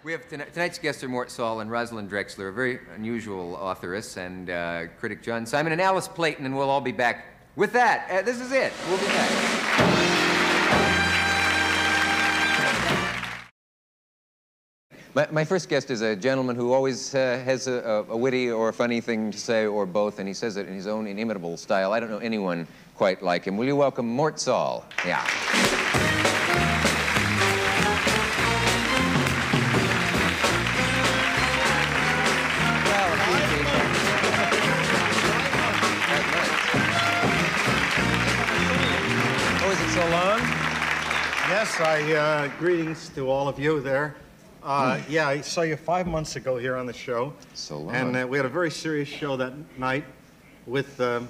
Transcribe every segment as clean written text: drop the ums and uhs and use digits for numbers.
We have tonight's guests are Mort, Sahl, and Rosalyn Drexler, a very unusual authoress, and critic John Simon, and Alice Playten, and we'll all be back with that. This is it. We'll be back. My first guest is a gentleman who always has a witty or a funny thing to say, or both, and he says it in his own inimitable style. I don't know anyone quite like him. Will you welcome Mort Sahl? Yeah. So long? Yes, greetings to all of you there. Yeah, I saw you 5 months ago here on the show. So long. And we had a very serious show that night with a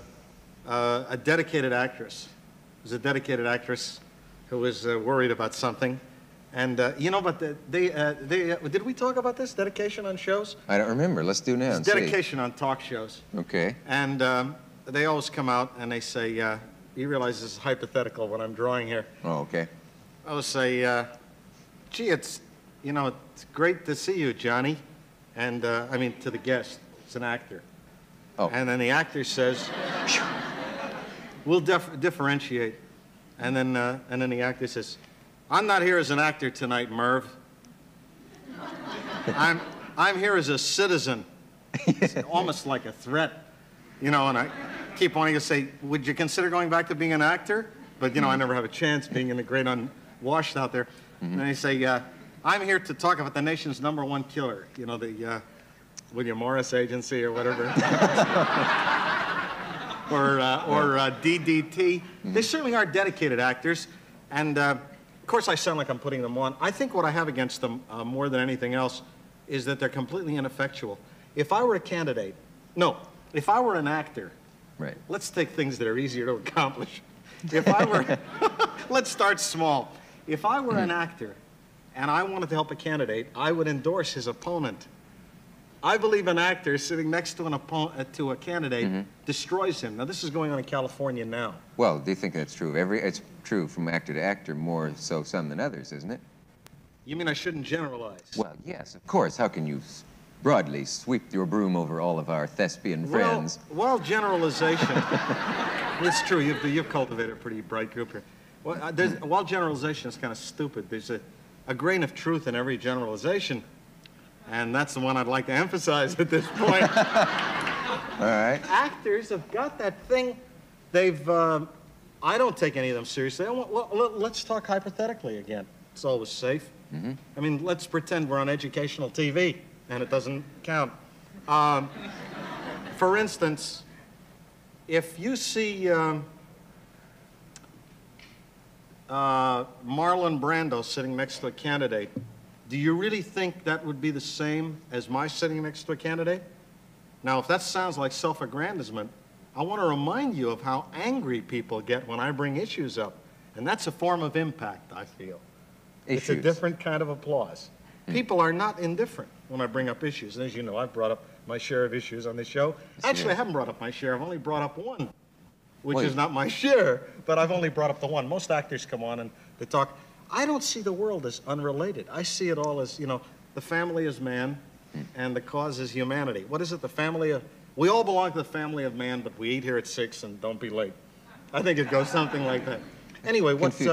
dedicated actress. It was a dedicated actress who was worried about something. And, you know, but did we talk about this, dedication on shows? I don't remember. Let's do now. It's dedication on talk shows. Okay. And they always come out and they say, you realize this is hypothetical what I'm drawing here. Oh, okay. I would say, gee, it's great to see you, Johnny. And, I mean, to the guest. It's an actor. Oh. And then the actor says, we'll differentiate. And then the actor says, I'm not here as an actor tonight, Merv. I'm here as a citizen. It's almost like a threat. You know, and I keep wanting to say, would you consider going back to being an actor? But, you know, I never have a chance being in the great unwashed out there. Mm-hmm. And they say, I'm here to talk about the nation's #1 killer. You know, the William Morris Agency or whatever. or DDT. Mm-hmm. They certainly are dedicated actors. And, of course, I sound like I'm putting them on. I think what I have against them more than anything else is that they're completely ineffectual. If I were a candidate, if I were an actor, right. Let's take things that are easier to accomplish. If I were, let's start small. If I were an actor and I wanted to help a candidate, I would endorse his opponent. I believe an actor sitting next to a candidate destroys him. Now, this is going on in California now. Well, do you think that's true? It's true from actor to actor, more so some than others, isn't it? You mean I shouldn't generalize? Well, yes, of course. How can you broadly sweep your broom over all of our thespian friends? Well, generalization. It's true. You've cultivated a pretty bright group here. Well, while generalization is kind of stupid, there's a grain of truth in every generalization, and that's the one I'd like to emphasize at this point. All right. Actors have got that thing. I don't take any of them seriously. Let's talk hypothetically again. It's always safe. Mm-hmm. I mean, let's pretend we're on educational TV. And it doesn't count. For instance, if you see Marlon Brando sitting next to a candidate, do you really think that would be the same as my sitting next to a candidate? Now, if that sounds like self-aggrandizement, I want to remind you of how angry people get when I bring issues up. And that's a form of impact, I feel. Issues. It's a different kind of applause. People are not indifferent when I bring up issues. And as you know, I've brought up my share of issues on this show. Actually, I haven't brought up my share. I've only brought up one, which is not my share, but I've only brought up the one. Most actors come on and they talk. I don't see the world as unrelated. I see it all as, you know, the family is man and the cause is humanity. What is it? The family of... We all belong to the family of man, but we eat here at 6 and don't be late. I think it goes something like that. Anyway, what's...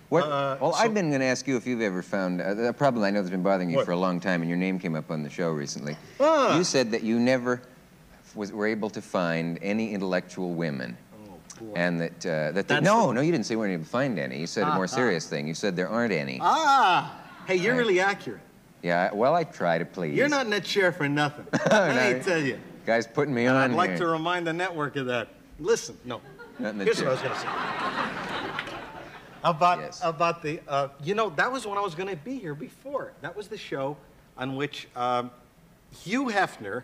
well, I've been going to ask you if you've ever found a problem I know that's been bothering you for a long time, and your name came up on the show recently. You said that you never were able to find any intellectual women. Oh, boy. And no, you didn't say you weren't able to find any. You said a more serious thing. You said there aren't any. Hey, you're really accurate. Yeah, well, I try to please. You're not in that chair for nothing. Let me tell you. Guy's putting me on I'd like to remind the network of that. Listen, here's what I was going to say. About the, you know, that was when I was going to be here before. That was the show on which Hugh Hefner,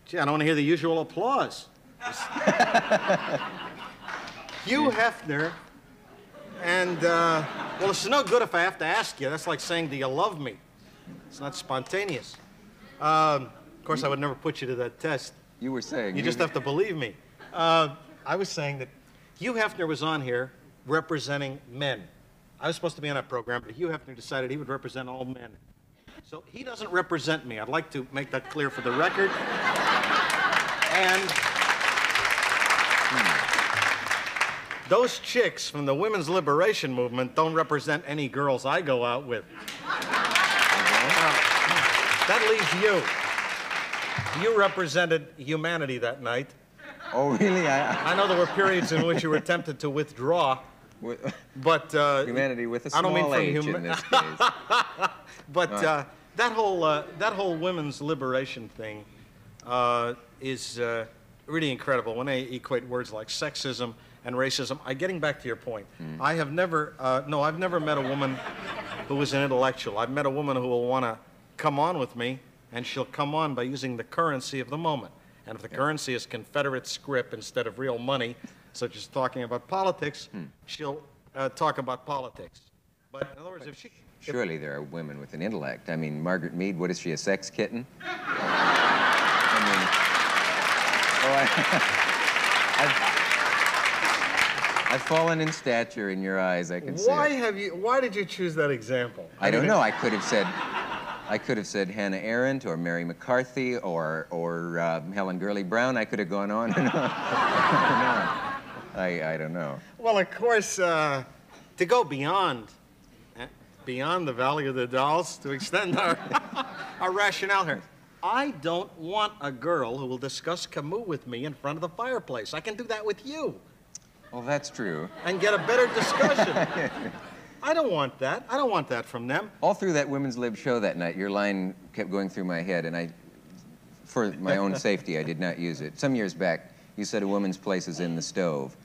gee, I don't want to hear the usual applause. Hugh Hefner, and, well, it's no good if I have to ask you. That's like saying, do you love me? It's not spontaneous. Of course, I would never put you to that test. You were saying... You just have to believe me. I was saying that Hugh Hefner was on here representing men. I was supposed to be on that program, but Hugh Hefner decided he would represent all men. So he doesn't represent me. I'd like to make that clear for the record. And those chicks from the women's liberation movement don't represent any girls I go out with. That leaves you. You represented humanity that night. Oh, really? I know there were periods in which you were tempted to withdraw. But humanity with a small H in this case. But that whole women's liberation thing is really incredible. When they equate words like sexism and racism, getting back to your point, I have never, I've never met a woman who is an intellectual. I've met a woman who will want to come on with me, and she'll come on by using the currency of the moment. And if the currency is Confederate scrip instead of real money, such as talking about politics, she'll talk about politics. But in other words, surely there are women with an intellect. I mean, Margaret Mead, what is she, a sex kitten? I've fallen in stature in your eyes, I can see it. Why did you choose that example? I don't know. I could have said Hannah Arendt or Mary McCarthy or Helen Gurley Brown. I could have gone on and on. I don't know. Well, of course, to go beyond the value of the dolls, to extend our rationale here. I don't want a girl who will discuss Camus with me in front of the fireplace. I can do that with you. Well, that's true. And get a better discussion. I don't want that. I don't want that from them. All through that Women's Lib show that night, your line kept going through my head, and for my own safety, I did not use it. Some years back, you said a woman's place is in the stove,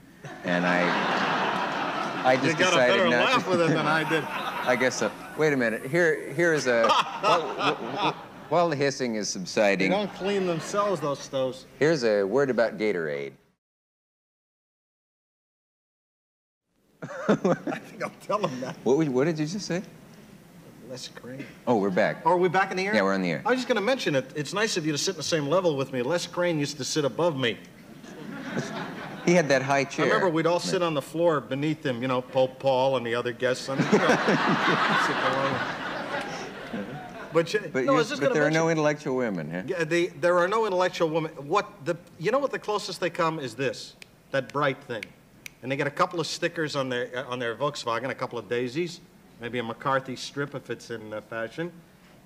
and I just decided not to. You got a better laugh with it than I did. I guess so. Wait a minute. Here is a. While the hissing is subsiding. They don't clean themselves, those stoves. Here's a word about Gatorade. I think I'll tell them that. What did you just say? Less Crane. Oh, we're back. Oh, are we back in the air? Yeah, we're on the air. I was just going to mention it. It's nice of you to sit in the same level with me. Les Crane used to sit above me. He had that high chair. I remember we'd all sit on the floor beneath him, you know, Pope Paul and the other guests on the show. But there are no intellectual women, huh? Yeah, there are no intellectual women. You know what the closest they come is this, that bright thing. And they get a couple of stickers on their Volkswagen, a couple of daisies, maybe a McCarthy strip if it's in fashion,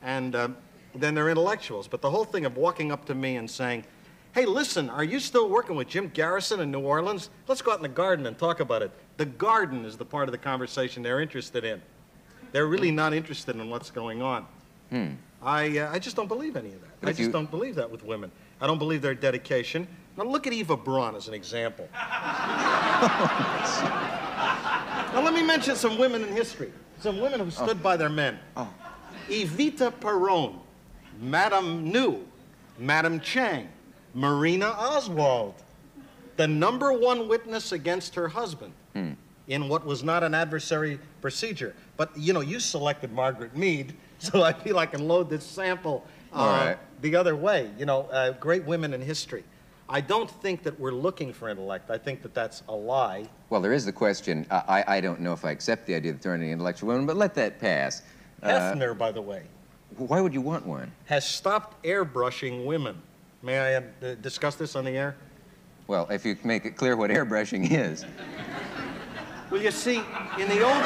and then they're intellectuals. But the whole thing of walking up to me and saying, hey, listen, are you still working with Jim Garrison in New Orleans? Let's go out in the garden and talk about it. The garden is the part of the conversation they're interested in. They're really not interested in what's going on. I just don't believe any of that. I just don't believe that with women. I don't believe their dedication. Now look at Eva Braun as an example. Now let me mention some women in history. Some women who stood by their men. Evita Peron, Madame New, Madame Chang, Marina Oswald, the #1 witness against her husband in what was not an adversary procedure. But, you know, you selected Margaret Mead, so I feel I can load this sample the other way. You know, great women in history. I don't think that we're looking for intellect. I think that that's a lie. Well, there is the question. I don't know if I accept the idea that there aren't any intellectual women, but let that pass. Hefner, by the way. Why would you want one? Has stopped airbrushing women. May I discuss this on the air? Well, if you make it clear what airbrushing is. Well, you see, in the old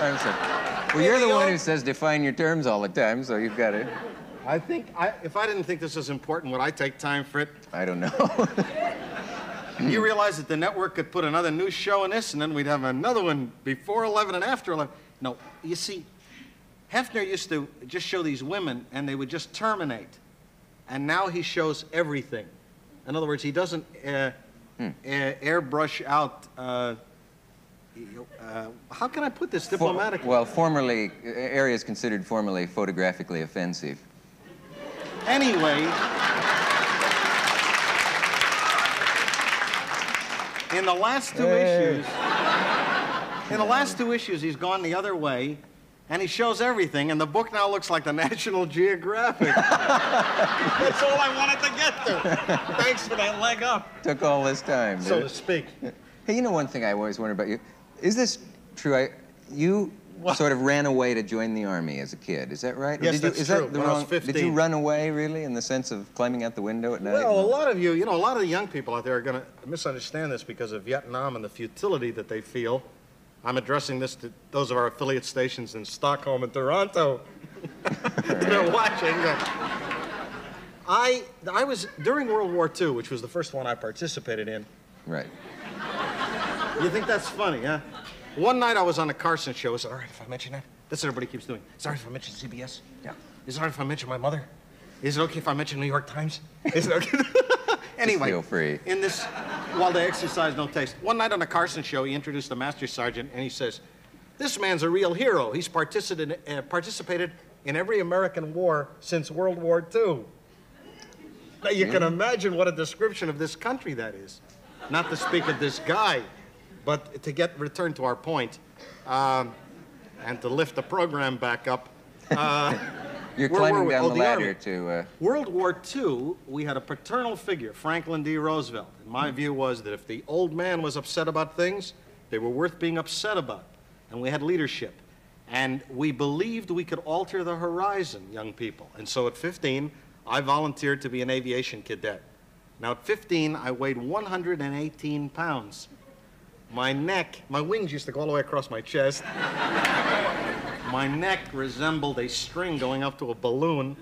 I'm sorry. Well, you're the one who says define your terms all the time, so you've got to. I think, if I didn't think this was important, would I take time for it? I don't know. You realize that the network could put another news show in this, and then we'd have another one before 11 and after 11. No, you see, Hefner used to just show these women, and they would just terminate. And now he shows everything. In other words, he doesn't airbrush out. How can I put this diplomatically? Well, formerly, areas considered formerly photographically offensive. Anyway, in the last two issues, he's gone the other way, and he shows everything, and the book now looks like the National Geographic. That's all I wanted to get to. Thanks for that leg up. Took all this time, so to speak. Hey, you know one thing I always wonder about you? Is this true? You sort of ran away to join the army as a kid. Is that right? Yes, that's true. When I was 15. Did you run away, really, in the sense of climbing out the window at night? Well, a lot of you know, a lot of the young people out there are going to misunderstand this because of Vietnam and the futility that they feel. I'm addressing this to those of our affiliate stations in Stockholm and Toronto. They're watching. I was, during World War II, which was the first one I participated in. Right. You think that's funny, huh? One night I was on a Carson show. Is it all right if I mention that? That's what everybody keeps doing. Is it all right if I mention CBS? Yeah. Is it all right if I mention my mother? Is it okay if I mention New York Times? Is it okay? Anyway, feel free. In this, while they exercise no taste. One night on a Carson show, he introduced the master sergeant, and he says, "This man's a real hero. He's participated in every American war since World War II." Now, you can imagine what a description of this country that is. Not to speak of this guy, but to return to our point, and to lift the program back up. You're climbing down the ladder to... World War II, we had a paternal figure, Franklin D. Roosevelt. And my view was that if the old man was upset about things, they were worth being upset about. And we had leadership. And we believed we could alter the horizon, young people. And so at 15, I volunteered to be an aviation cadet. Now at 15, I weighed 118 pounds. My neck, my wings used to go all the way across my chest. My neck resembled a string going up to a balloon.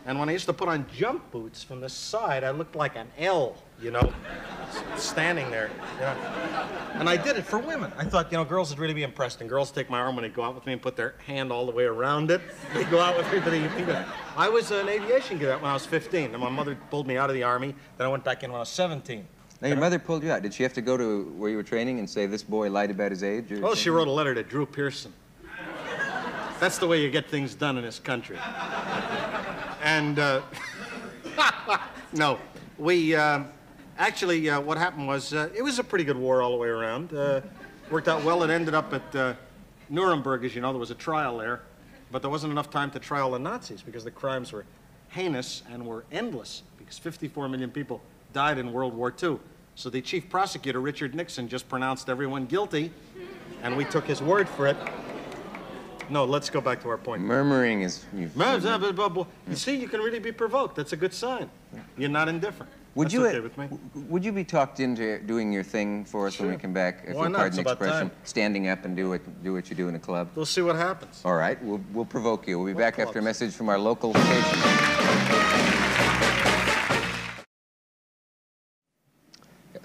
And when I used to put on jump boots from the side, I looked like an L, you know, standing there. You know. And I did it for women. I thought, you know, girls would really be impressed. And girls take my arm when they go out with me and put their hand all the way around it. They go out with me, but I was an aviation cadet when I was 15. And my mother pulled me out of the Army. Then I went back in when I was 17. Now, your mother pulled you out. Did she have to go to where you were training and say, this boy lied about his age? Oh, she wrote a letter to Drew Pearson. That's the way you get things done in this country. And, no, we, actually, what happened was, it was a pretty good war all the way around. Worked out well. It ended up at Nuremberg, as you know. There was a trial there. But there wasn't enough time to trial the Nazis because the crimes were heinous and were endless because 54 million people died in World War II. So the chief prosecutor, Richard Nixon, just pronounced everyone guilty, and we took his word for it. No, let's go back to our point. Murmuring is... You see, you can really be provoked. That's a good sign. You're not indifferent. Would okay with me. Would you be talked into doing your thing for us when we come back? If Why you'll not? pardon It's the about expression, time. standing up and do what you do in a club? We'll see what happens. All right, we'll provoke you. We'll be back clubs? after a message from our local station.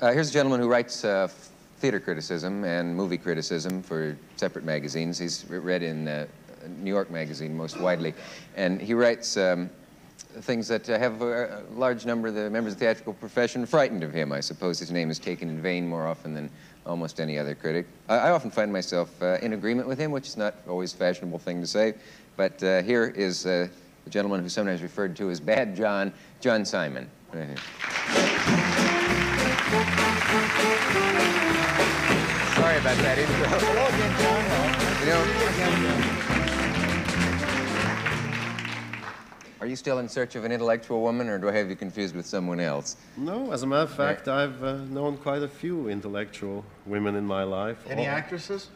Here's a gentleman who writes theater criticism and movie criticism for separate magazines. He's read in New York Magazine most widely, and he writes things that have a large number of the members of the theatrical profession frightened of him. I suppose his name is taken in vain more often than almost any other critic. I often find myself in agreement with him, which is not always a fashionable thing to say, but here is the gentleman who's sometimes referred to as Bad John, John Simon. Right here. Sorry about that intro. Hello again, John. You know, are you still in search of an intellectual woman, or do I have you confused with someone else? No, as a matter of fact, I've known quite a few intellectual women in my life. Any actresses?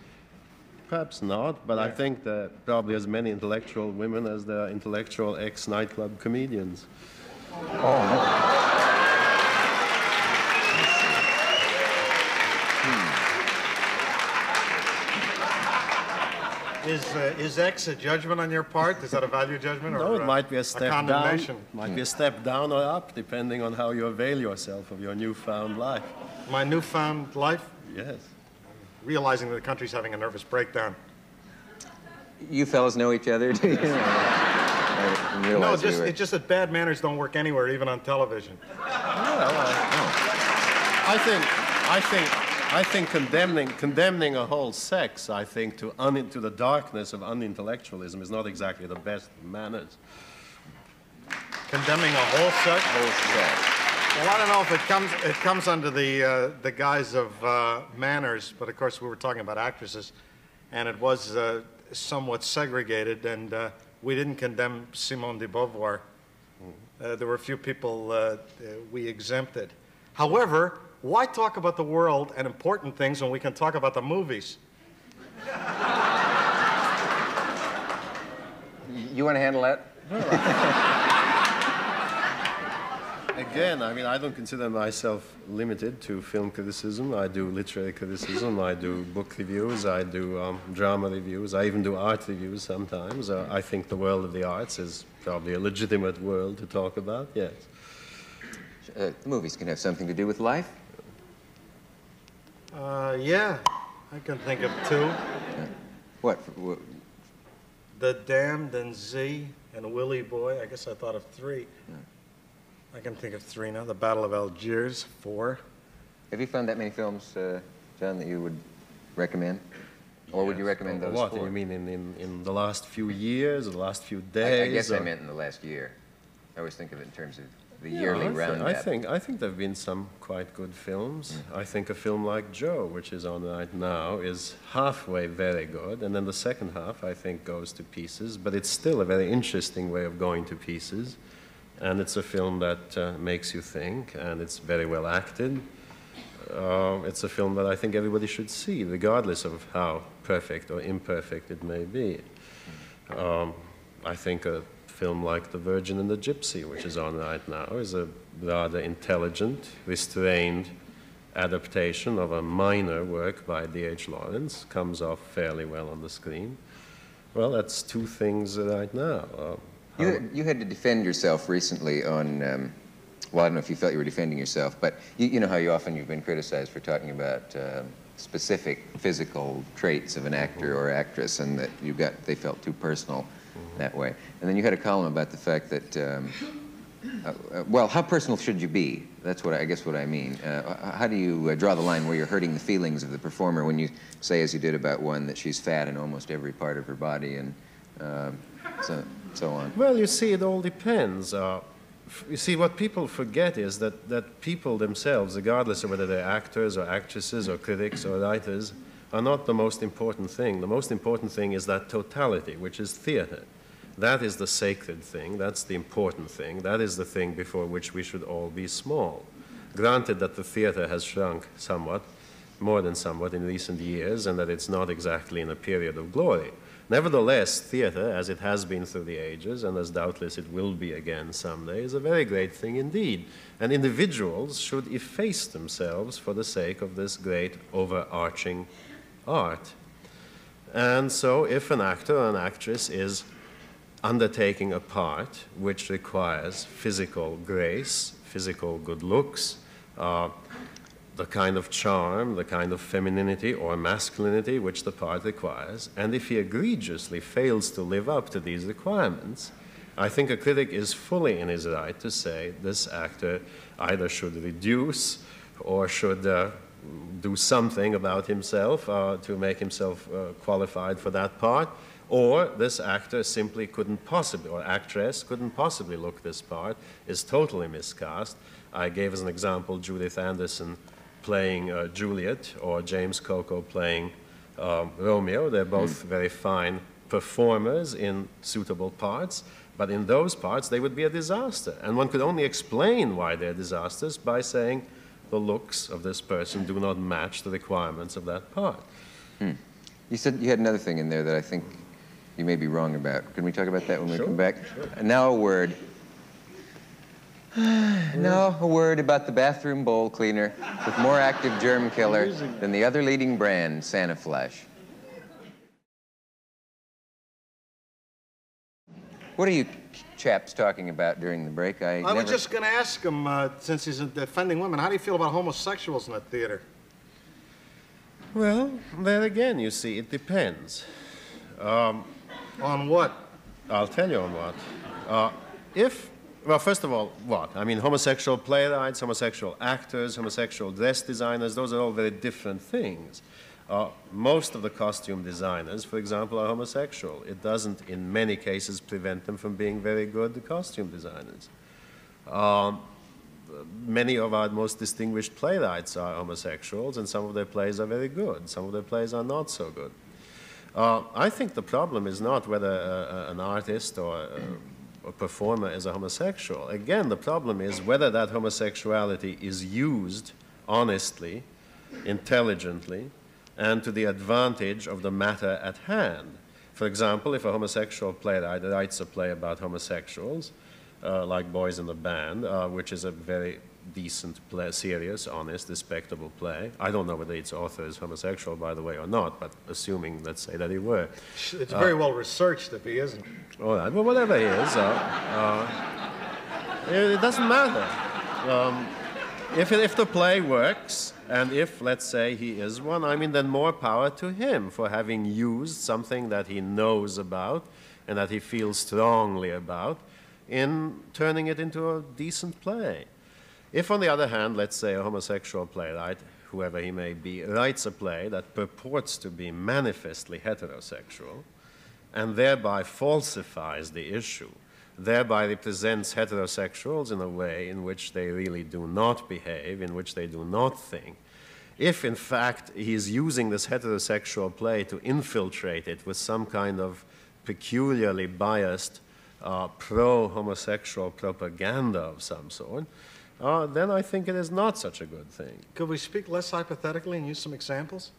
Perhaps not, but I think that probably as many intellectual women as there are intellectual ex-nightclub comedians. Oh. Is X a judgment on your part? Is that a value judgment or No, it might be a step condemnation? down. Might be a step down or up, depending on how you avail yourself of your newfound life. My newfound life? Yes. Realizing that the country's having a nervous breakdown. You fellas know each other, do you? No, it's just that bad manners don't work anywhere, even on television. I think condemning a whole sex, I think, to the darkness of unintellectualism is not exactly the best manners. Condemning a whole sex? Well, I don't know if it comes under the guise of manners, but of course we were talking about actresses, and it was somewhat segregated, and we didn't condemn Simone de Beauvoir. There were a few people we exempted. However, why talk about the world and important things when we can talk about the movies? You want to handle that? Again, I mean, I don't consider myself limited to film criticism. I do literary criticism, I do book reviews, I do drama reviews, I even do art reviews sometimes. I think the world of the arts is probably a legitimate world to talk about, yes. Movies can have something to do with life? Yeah, I can think of two. What? The Damned and Z and Willy Boy. I guess I thought of three. Yeah. I can think of three now. The Battle of Algiers, 4. Have you found that many films, John, that you would recommend? Or would you recommend those what? 4? You mean in the last few years or the last few days? I guess I meant in the last year. I always think of it in terms of the yearly roundup. I think there have been some quite good films. I think a film like Joe, which is on right now, is halfway very good, and then the second half, I think, goes to pieces, but it's still a very interesting way of going to pieces. And it's a film that makes you think, and it's very well acted. It's a film that I think everybody should see, regardless of how perfect or imperfect it may be. I think a film like The Virgin and the Gypsy, which is on right now, is a rather intelligent, restrained adaptation of a minor work by D.H. Lawrence. Comes off fairly well on the screen. Well, that's 2 things right now. You had to defend yourself recently on, well, I don't know if you felt you were defending yourself, but you know how you've been criticized for talking about specific physical traits of an actor or actress, and that they felt too personal that way. And then you had a column about the fact that, well, how personal should you be? That's what I guess what I mean. How do you draw the line where you're hurting the feelings of the performer when you say, as you did about one, that she's fat in almost every part of her body and so on? Well, you see, it all depends. You see, what people forget is that people themselves, regardless of whether they're actors or actresses or critics or writers, are not the most important thing. The most important thing is that totality, which is theater. That is the sacred thing. That's the important thing. That is the thing before which we should all be small. Granted that the theater has shrunk somewhat, more than somewhat in recent years, and that it's not exactly in a period of glory. Nevertheless, theater, as it has been through the ages, and as doubtless it will be again someday, is a very great thing indeed. And individuals should efface themselves for the sake of this great overarching art. And so if an actor or an actress is undertaking a part which requires physical grace, physical good looks, the kind of charm, the kind of femininity or masculinity which the part requires, and if he egregiously fails to live up to these requirements, I think a critic is fully in his right to say this actor either should reduce or should do something about himself to make himself qualified for that part, or this actor simply couldn't possibly, or actress couldn't possibly look this part, is totally miscast. I gave as an example Judith Anderson playing Juliet, or James Coco playing Romeo. They're both very fine performers in suitable parts, but in those parts they would be a disaster. And one could only explain why they're disasters by saying the looks of this person do not match the requirements of that part. You said you had another thing in there that I think you may be wrong about. Can we talk about that when we come back? Sure. Now a word. Now a word about the bathroom bowl cleaner with more active germ killer than the other leading brand, Sanaflash. What are you chaps talking about during the break? I was just going to ask him, since he's defending women, how do you feel about homosexuals in the theater? Well, there again, you see, it depends. On what? I'll tell you on what. Well, first of all, what? I mean, homosexual playwrights, homosexual actors, homosexual dress designers, those are all very different things. Most of the costume designers, for example, are homosexual. It doesn't, in many cases, prevent them from being very good costume designers. Many of our most distinguished playwrights are homosexuals, and some of their plays are very good. Some of their plays are not so good. I think the problem is not whether an artist or a performer is a homosexual. Again, the problem is whether that homosexuality is used honestly, intelligently, and to the advantage of the matter at hand. For example, if a homosexual playwright writes a play about homosexuals, like Boys in the Band, which is a very decent play, serious, honest, respectable play. I don't know whether its author is homosexual, by the way, or not, but assuming, let's say, that he were. It's very well researched if he isn't. All right, well, whatever he is, it doesn't matter. If the play works, and if, let's say, he is one, I mean, then more power to him for having used something that he knows about and that he feels strongly about in turning it into a decent play. If, on the other hand, let's say a homosexual playwright, whoever he may be, writes a play that purports to be manifestly heterosexual and thereby falsifies the issue, thereby represents heterosexuals in a way in which they really do not behave, in which they do not think, if in fact he is using this heterosexual play to infiltrate it with some kind of peculiarly biased pro-homosexual propaganda of some sort, then I think it is not such a good thing. Could we speak less hypothetically and use some examples,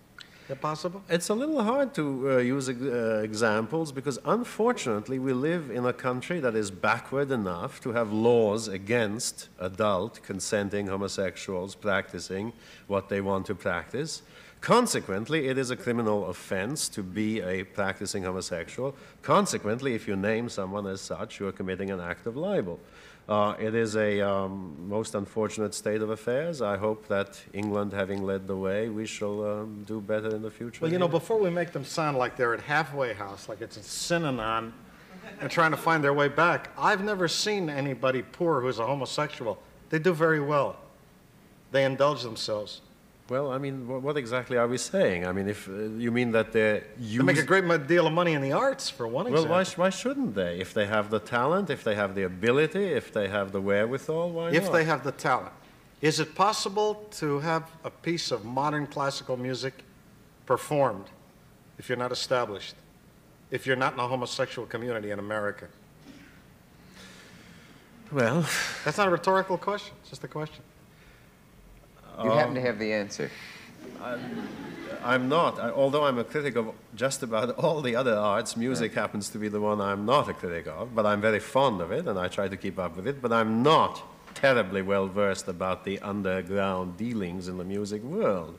if possible? It's a little hard to use examples because, unfortunately, we live in a country that is backward enough to have laws against adult consenting homosexuals practicing what they want to practice. Consequently, it is a criminal offense to be a practicing homosexual. Consequently, if you name someone as such, you are committing an act of libel. It is a most unfortunate state of affairs. I hope that England, having led the way, we shall do better in the future. Well, you know, before we make them sound like they're at halfway house, like it's a synonym, and trying to find their way back, I've never seen anybody poor who's a homosexual. They do very well. They indulge themselves. Well, I mean, what exactly are we saying? I mean, if you mean that they make a great deal of money in the arts, for one example. Well, why shouldn't they? If they have the talent, if they have the ability, if they have the wherewithal, why not? If they have the talent. Is it possible to have a piece of modern classical music performed if you're not established, if you're not in a homosexual community in America? Well... That's not a rhetorical question. It's just a question. You happen to have the answer. I'm not. Although I'm a critic of just about all the other arts, music happens to be the one I'm not a critic of, but I'm very fond of it, and I try to keep up with it, but I'm not terribly well versed about the underground dealings in the music world.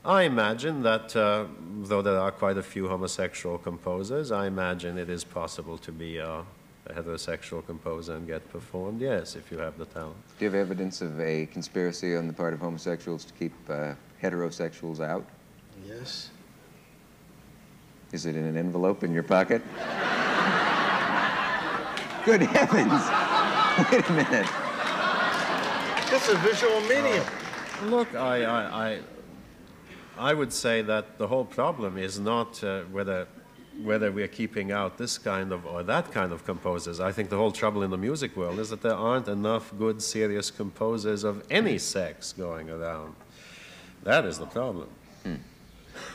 I imagine that, though there are quite a few homosexual composers, I imagine it is possible to be a heterosexual composer and get performed, yes, if you have the talent. Do you have evidence of a conspiracy on the part of homosexuals to keep heterosexuals out? Yes. Is it in an envelope in your pocket? Good heavens! Wait a minute. It's a visual medium. Look, I would say that the whole problem is not whether we are keeping out this kind of or that kind of composers. I think the whole trouble in the music world is that there aren't enough good, serious composers of any sex going around. That is the problem.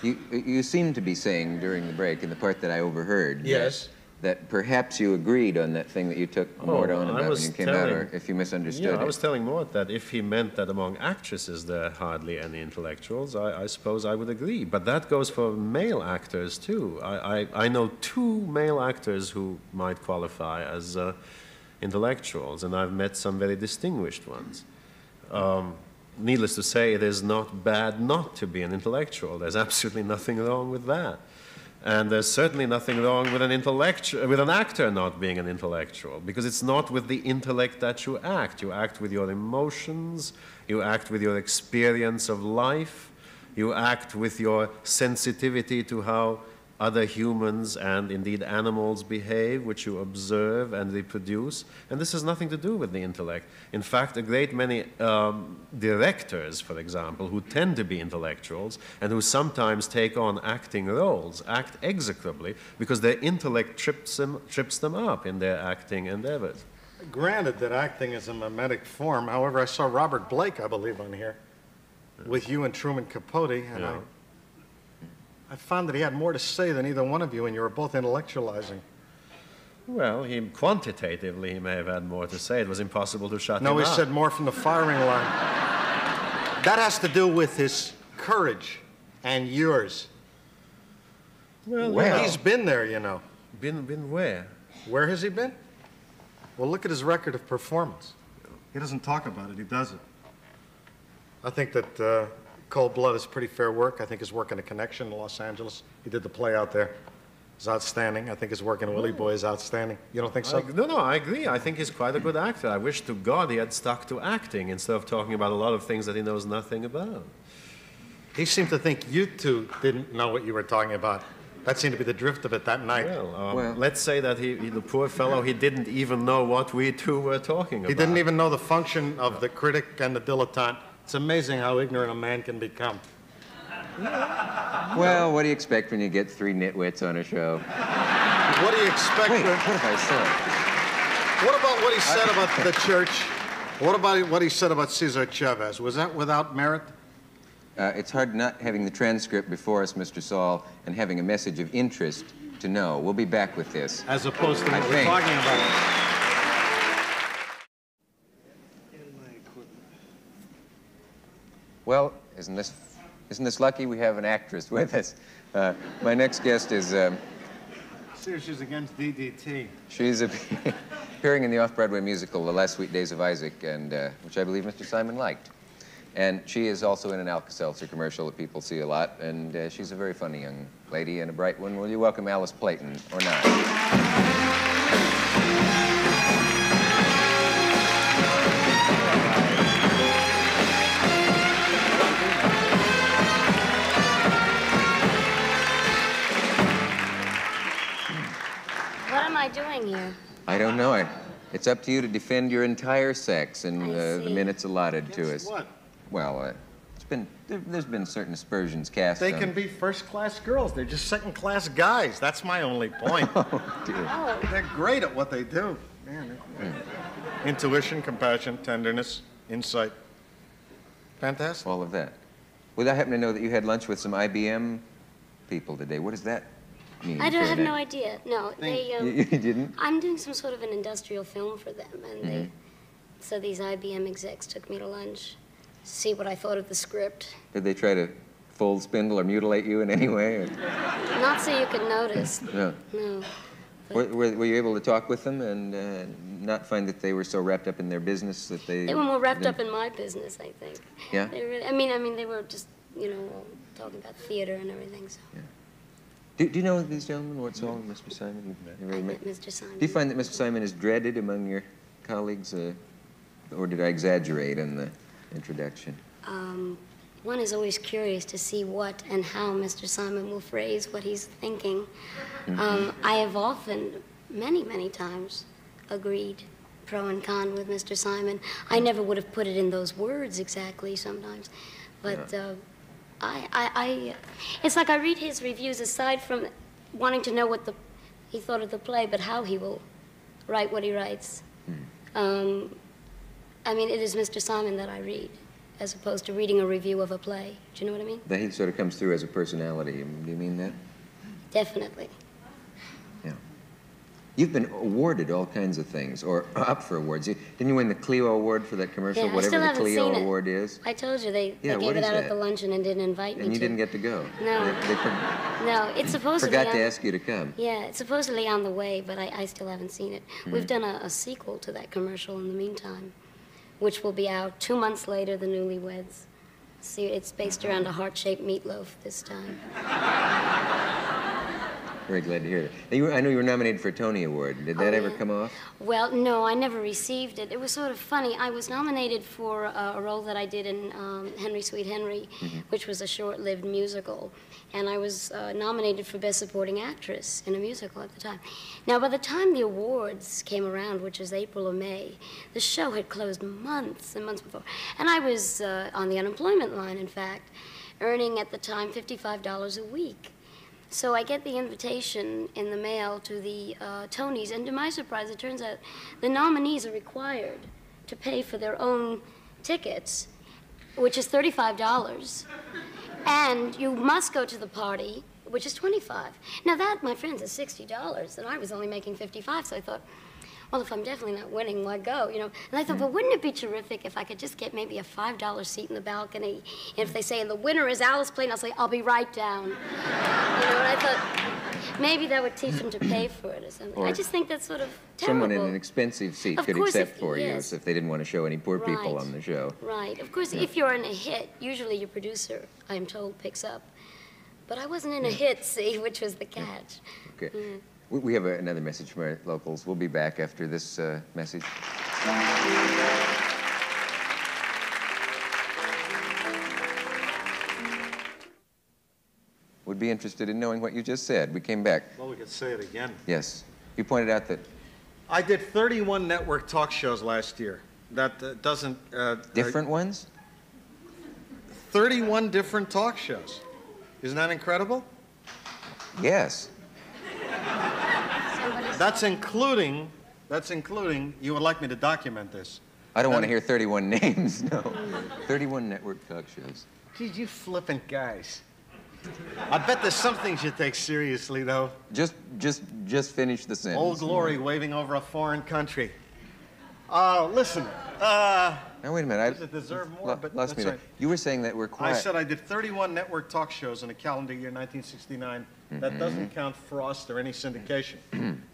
You seem to be saying during the break, in the part that I overheard, yes, that perhaps you agreed on that thing that you took Mort on about when you came out, or if you misunderstood it. I was telling Mort that if he meant that among actresses there are hardly any intellectuals, I suppose I would agree. But that goes for male actors, too. I know 2 male actors who might qualify as intellectuals, and I've met some very distinguished ones. Needless to say, it is not bad not to be an intellectual. There's absolutely nothing wrong with that. And there's certainly nothing wrong with an actor not being an intellectual, because it's not with the intellect that you act. You act with your emotions, you act with your experience of life, you act with your sensitivity to how other humans and indeed animals behave, which you observe and reproduce. And this has nothing to do with the intellect. In fact, a great many directors, for example, who tend to be intellectuals and who sometimes take on acting roles, act execrably because their intellect trips them up in their acting endeavors. Granted that acting is a mimetic form. However, I saw Robert Blake, I believe, on here with you and Truman Capote, and I found that he had more to say than either one of you, and you were both intellectualizing. Well, quantitatively, he may have had more to say. It was impossible to shut him up. No, he said more from the firing line. That has to do with his courage and yours. Well, he's been there, you know. Been where? Where has he been? Well, look at his record of performance. He doesn't talk about it, he does it. I think that Cold Blood is pretty fair work. I think his work in A Connection in Los Angeles, he did the play out there, is outstanding. I think his work in Willy Boy is outstanding. You don't think so? No, I agree. I think he's quite a good actor. I wish to God he had stuck to acting instead of talking about a lot of things that he knows nothing about. He seemed to think you two didn't know what you were talking about. That seemed to be the drift of it that night. Well, let's say that the poor fellow, he didn't even know what we two were talking about. He didn't even know the function of the critic and the dilettante. It's amazing how ignorant a man can become. Well, what do you expect when you get three nitwits on a show? What do you expect? Wait, what have I said? What about what he said about the church? What about what he said about Cesar Chavez? Was that without merit? It's hard not having the transcript before us, Mr. Sahl, and having a message of interest to know. We'll be back with this. As opposed to what we're talking about. Well, isn't this lucky? We have an actress with us. My next guest is... See if she's against DDT. She's appearing in the off-Broadway musical, The Last Sweet Days of Isaac, and which I believe Mr. Simon liked. And she is also in an Alka-Seltzer commercial that people see a lot, and she's a very funny young lady and a bright one. Will you welcome Alice Playten, or not? What am I doing here? I don't know. It's up to you to defend your entire sex in the minutes allotted to us. What? Well, there's been certain aspersions cast. They can be first-class girls. They're just second-class guys. That's my only point. Oh, dear. Oh. They're great at what they do. Man, intuition, compassion, tenderness, insight. Fantastic. All of that. Well, I happen to know that you had lunch with some IBM people today. What does that mean? I have no idea. No, they. You didn't? I'm doing some sort of an industrial film for them, and so these IBM execs took me to lunch, to see what I thought of the script. Did they try to fold, spindle, or mutilate you in any way? Or? Not so you could notice. No. No. Were you able to talk with them and not find that they were so wrapped up in their business that they... They were more wrapped up in my business, I think. Yeah? They really, I mean, they were just, talking about theater and everything, so. Yeah. Do you know these gentlemen, Mort, Sahl, and Mr. Simon? I met Mr. Simon. Do you find that Mr. Simon is dreaded among your colleagues, or did I exaggerate in the introduction? One is always curious to see what and how Mr. Simon will phrase what he's thinking. I have often, many, many times, agreed pro and con with Mr. Simon. I never would have put it in those words exactly sometimes, but it's like I read his reviews aside from wanting to know what he thought of the play, but how he will write what he writes. I mean, it is Mr. Simon that I read, as opposed to reading a review of a play. Do you know what I mean? That he sort of comes through as a personality. Do you mean that? Definitely. Yeah. You've been awarded all kinds of things, or up for awards. Didn't you win the Clio Award for that commercial, Yeah, whatever I still the haven't Clio seen Award is? I told you they Yeah, gave what it is out at that? the luncheon and didn't invite me And you to. didn't get to go? No. No, it's supposedly forgot to ask you to come. Yeah, it's supposedly on the way, but I still haven't seen it. We've done a sequel to that commercial in the meantime, which will be out 2 months later, The Newlyweds. See, it's based around a heart-shaped meatloaf this time. Very glad to hear that. I know you were nominated for a Tony Award. Did that ever come off? Well, no, I never received it. It was sort of funny. I was nominated for a role that I did in Henry, Sweet Henry, which was a short-lived musical. And I was nominated for Best Supporting Actress in a musical at the time. Now, by the time the awards came around, which was April or May, the show had closed months and months before. And I was on the unemployment line, in fact, earning at the time $55 a week. So I get the invitation in the mail to the Tonys, and to my surprise, it turns out the nominees are required to pay for their own tickets, which is $35, and you must go to the party, which is $25. Now that, my friends, is $60, and I was only making $55, so I thought, well, if I'm definitely not winning, why go, you know? And I thought, well, wouldn't it be terrific if I could just get maybe a $5 seat in the balcony? And if they say, and the winner is Alice Playten, I'll say, I'll be right down. You know, and I thought maybe that would teach them to pay for it or something. I just think that's sort of terrible. Someone in an expensive seat could accept for you if they didn't want to show any poor people on the show. Right. Of course, if you're in a hit, usually your producer, I'm told, picks up. But I wasn't in a hit, see, which was the catch. Okay. We have another message from our locals. We'll be back after this message. Would be interested in knowing what you just said. We came back. Well, we could say it again. Yes. You pointed out that... I did 31 network talk shows last year. That doesn't... different ones? 31 different talk shows. Isn't that incredible? Yes. That's including, you would like me to document this. I don't want to hear 31 names, no. 31 network talk shows. Geez, you flippant guys. I bet there's some things you take seriously, though. Just finish the sentence. Old Glory waving over a foreign country. Listen. Now, wait a minute. Does it deserve more? But lost me there. You were saying that we're quiet. I said I did 31 network talk shows in the calendar year 1969. That doesn't count Frost or any syndication.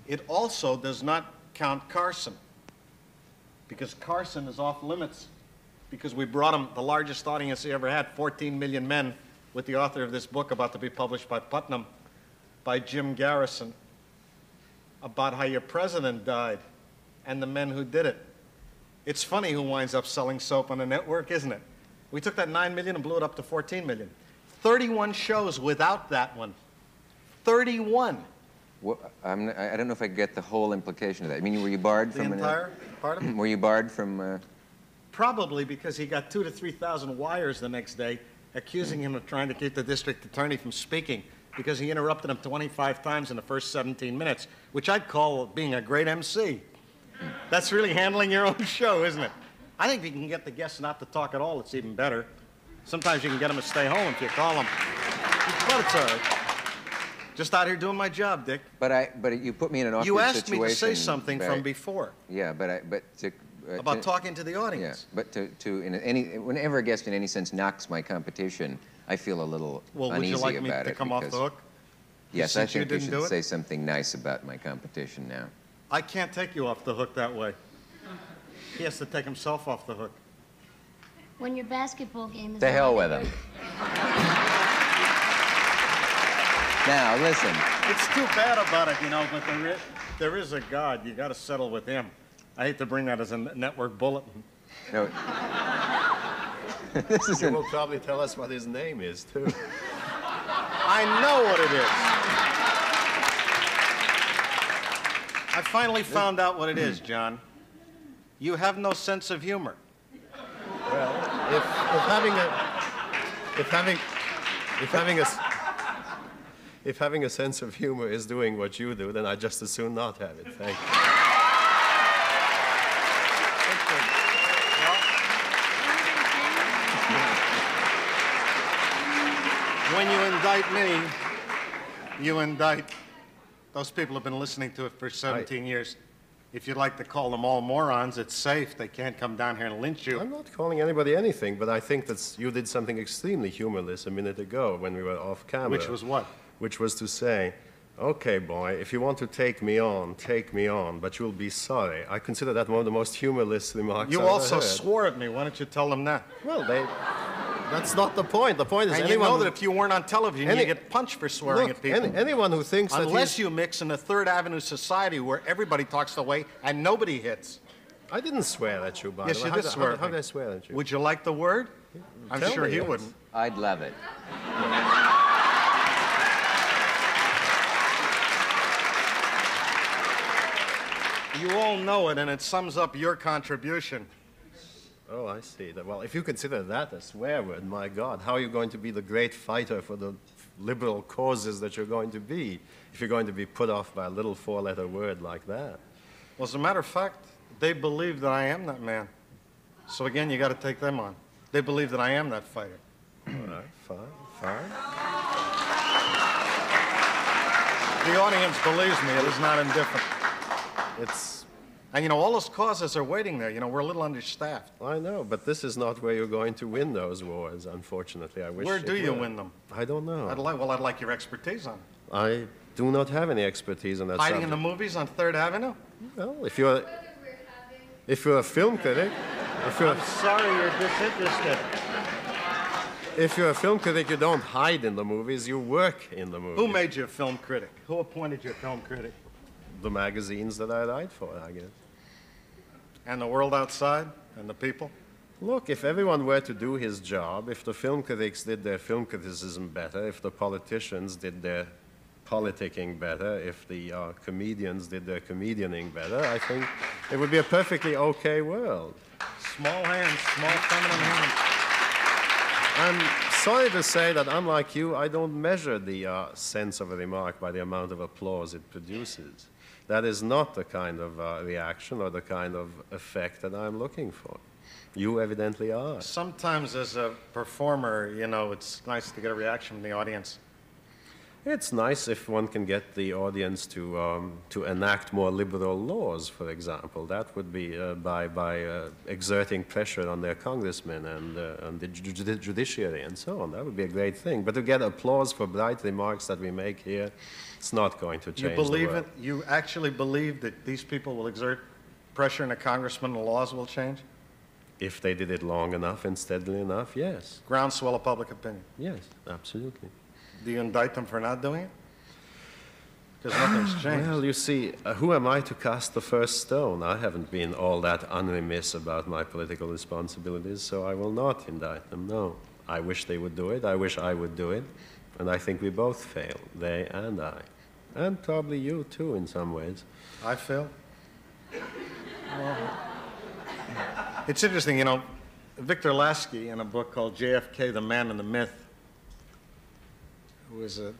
It also does not count Carson, because Carson is off limits, because we brought him the largest audience he ever had, 14 million men, with the author of this book about to be published by Putnam, by Jim Garrison, about how your president died and the men who did it. It's funny who winds up selling soap on a network, isn't it? We took that 9 million and blew it up to 14 million. 31 shows without that one. 31. Well, I don't know if I get the whole implication of that. I mean, were you barred from... The entire part of it? Were you barred from... Probably because he got 2,000 to 3,000 wires the next day accusing him of trying to keep the district attorney from speaking because he interrupted him 25 times in the first 17 minutes, which I'd call being a great MC. That's really handling your own show, isn't it? I think if you can get the guests not to talk at all, it's even better. Sometimes you can get them to stay home if you call them. But it's all right. Just out here doing my job, Dick. But you put me in an awkward situation. You asked me to say something from before. Yeah, about talking to the audience. Yeah, but whenever a guest in any sense knocks my competition, I feel a little uneasy about it. Well, would you like me to come off the hook? Yes, I think you should say something nice about my competition now. I can't take you off the hook that way. He has to take himself off the hook. When your basketball game is... To hell with him. Now, listen. It's too bad about it, you know, but there is a God. You got to settle with him. I hate to bring that as a network bulletin. No. You will probably tell us what his name is, too. I know what it is. I finally found out what it is, John. You have no sense of humor. Well, if having a sense of humor is doing what you do, then I just as soon not have it. Thank you. When you indict me, you indict those people who've been listening to it for 17 years. If you'd like to call them all morons, it's safe. They can't come down here and lynch you. I'm not calling anybody anything, but I think that you did something extremely humorless a minute ago when we were off camera. Which was what? Which was to say, okay, boy, if you want to take me on, but you'll be sorry. I consider that one of the most humorless remarks I've ever heard. You also swore at me. Why don't you tell them that? Well, that's not the point. The point is and anyone... you know that if you weren't on television, you get punched for swearing at people. Anyone who thinks that Unless you mix in a Third Avenue society where everybody talks the way and nobody hits. I didn't swear at you, by the way. Yes, you did swear at me. How did I swear at you? Would you like the word? I'm sure he wouldn't. I'd love it. You all know it, and it sums up your contribution. Oh, I see. Well, if you consider that a swear word, my God, how are you going to be the great fighter for the liberal causes that you're going to be if you're going to be put off by a little four-letter word like that? Well, as a matter of fact, they believe that I am that man. So again, you got to take them on. They believe that I am that fighter. All right, fine. The audience believes me. It is not indifferent. And, you know, all those causes are waiting there. You know, we're a little understaffed. I know, but this is not where you're going to win those wars, unfortunately. I wish. Where do you were. win them? I don't know. I'd like your expertise on it. I do not have any expertise on that Hiding subject. in the movies on 3rd Avenue? Well, if you're a film critic, I'm sorry you're disinterested. if you're a film critic, you don't hide in the movies, you work in the movies. Who made you a film critic? Who appointed you a film critic? The magazines that I write for, I guess. And the world outside? And the people? Look, if everyone were to do his job, if the film critics did their film criticism better, if the politicians did their politicking better, if the comedians did their comedianing better, I think it would be a perfectly okay world. Small hands, small feminine hands. I'm sorry to say that, unlike you, I don't measure the sense of a remark by the amount of applause it produces. That is not the kind of reaction or the kind of effect that I'm looking for. You evidently are. Sometimes as a performer, you know, it's nice to get a reaction from the audience. It's nice if one can get the audience to enact more liberal laws, for example. That would be by exerting pressure on their congressmen and on the judiciary and so on. That would be a great thing. But to get applause for bright remarks that we make here, it's not going to change You believe the world. it? You actually believe that these people will exert pressure on the congressman and the laws will change? If they did it long enough and steadily enough, yes. Groundswell of public opinion. Yes, absolutely. Do you indict them for not doing it? Because nothing's changed. Well, you see, who am I to cast the first stone? I haven't been all that unremiss about my political responsibilities, so I will not indict them, no. I wish they would do it. I wish I would do it. And I think we both fail, they and I. And probably you, too, in some ways. I fail? It's interesting, you know, Victor Lasky, in a book called JFK, The Man and the Myth, who was an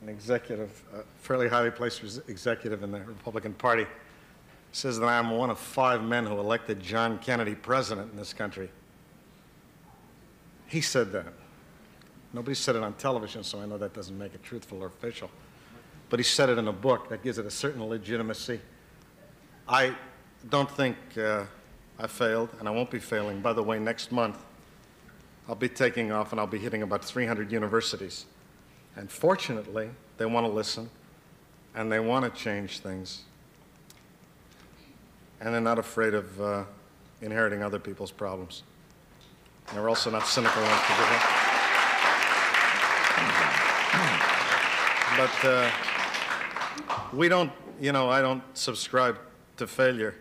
executive, a fairly highly placed executive in the Republican Party, says that I am one of 5 men who elected John Kennedy president in this country. He said that. Nobody said it on television, so I know that doesn't make it truthful or official. But he said it in a book. That gives it a certain legitimacy. I don't think I failed, and I won't be failing. By the way, next month, I'll be taking off, and I'll be hitting about 300 universities. And fortunately, they want to listen, and they want to change things. And they're not afraid of inheriting other people's problems. And they're also not cynical enough to give up. But we don't, you know, I don't subscribe to failure.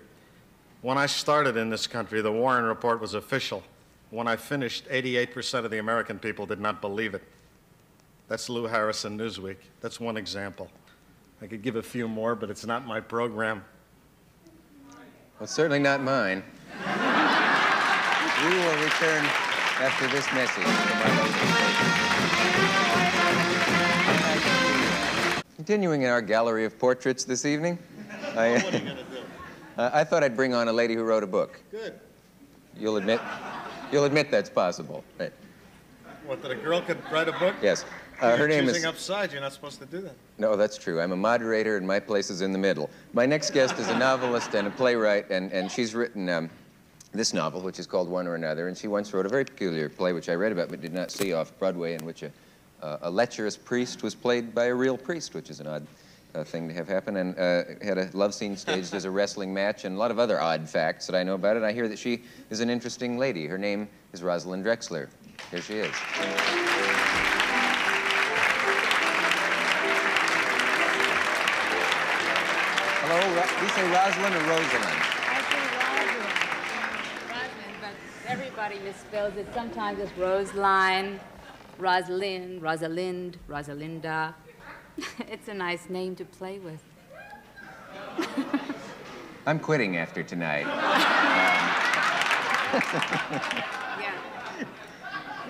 When I started in this country, the Warren Report was official. When I finished, 88% of the American people did not believe it. That's Lou Harrison, Newsweek. That's one example. I could give a few more, but it's not my program. Well, certainly not mine. We will return after this message from our host. Continuing in our gallery of portraits this evening, What are you going to do? I thought I'd bring on a lady who wrote a book. Good. You'll admit that's possible. Right. What, that a girl could write a book? Yes. Her name is... choosing upside. You're not supposed to do that. No, that's true. I'm a moderator, and my place is in the middle. My next guest is a novelist and a playwright, and she's written this novel, which is called One or Another, and she once wrote a very peculiar play, which I read about but did not see off-Broadway, in which a lecherous priest was played by a real priest, which is an odd thing to have happen, and had a love scene staged as a wrestling match, and a lot of other odd facts that I know about it. I hear that she is an interesting lady. Her name is Rosalyn Drexler. Here she is. Hello, do you say Rosalyn or Rosalyn? I say Rosalyn, but everybody misspells it. Sometimes it's Roseline, Rosalyn, Rosalind, Rosalinda. It's a nice name to play with. I'm quitting after tonight. Yeah.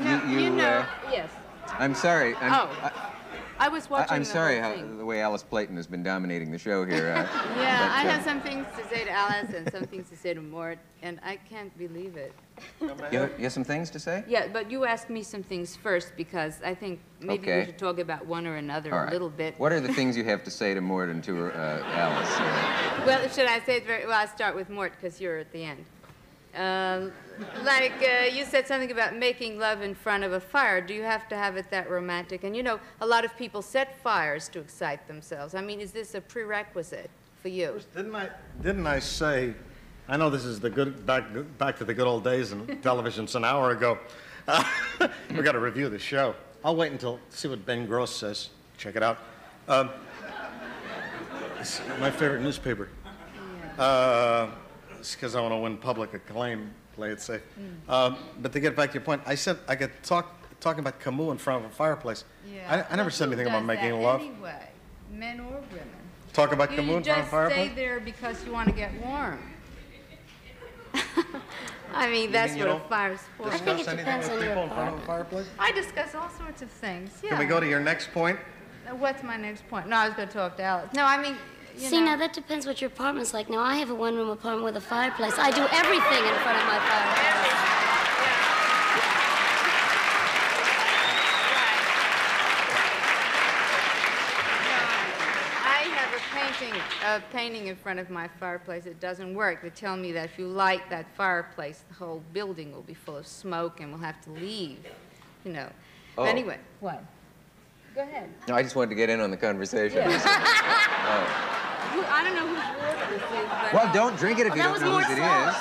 No, you know, yes. I'm sorry. I was watching I'm the sorry whole thing. the way Alice Playten has been dominating the show here. Yeah, I have some things to say to Alice and some things to say to Mort, and I can't believe it. You have some things to say? Yeah, but you asked me some things first because I think maybe we should talk about one or another a little bit. What are the things you have to say to Mort and to Alice? Well, should I say it very well? I'll start with Mort because you're at the end. You said something about making love in front of a fire. Do you have to have it that romantic? And you know, a lot of people set fires to excite themselves. I mean, is this a prerequisite for you? Didn't I say, I know this is the good, back to the good old days in television, it's an hour ago. We got to review the show. I'll wait until, see what Ben Gross says. Check it out. It's my favorite newspaper. It's because I want to win public acclaim, play it safe. But to get back to your point, I said I could talking about Camus in front of a fireplace. Yeah. I never said anything about making love. Anyway, men or women. Talk about Camus in front of a fireplace? You just stay there because you want to get warm. I mean, that's what a fire's for. I think it depends on your fireplace? I discuss all sorts of things, yeah. Can we go to your next point? What's my next point? No, I was going to talk to Alice. No, I mean, See, now that depends what your apartment's like. Now, I have a one-room apartment with a fireplace. I do everything in front of my fireplace. I have a painting in front of my fireplace. It doesn't work. They tell me that if you light that fireplace, the whole building will be full of smoke and we'll have to leave, you know. Oh. Anyway, what? Go ahead. No, I just wanted to get in on the conversation. Yeah. I don't know whose word this is, but... Well, don't drink it if you don't know whose it is.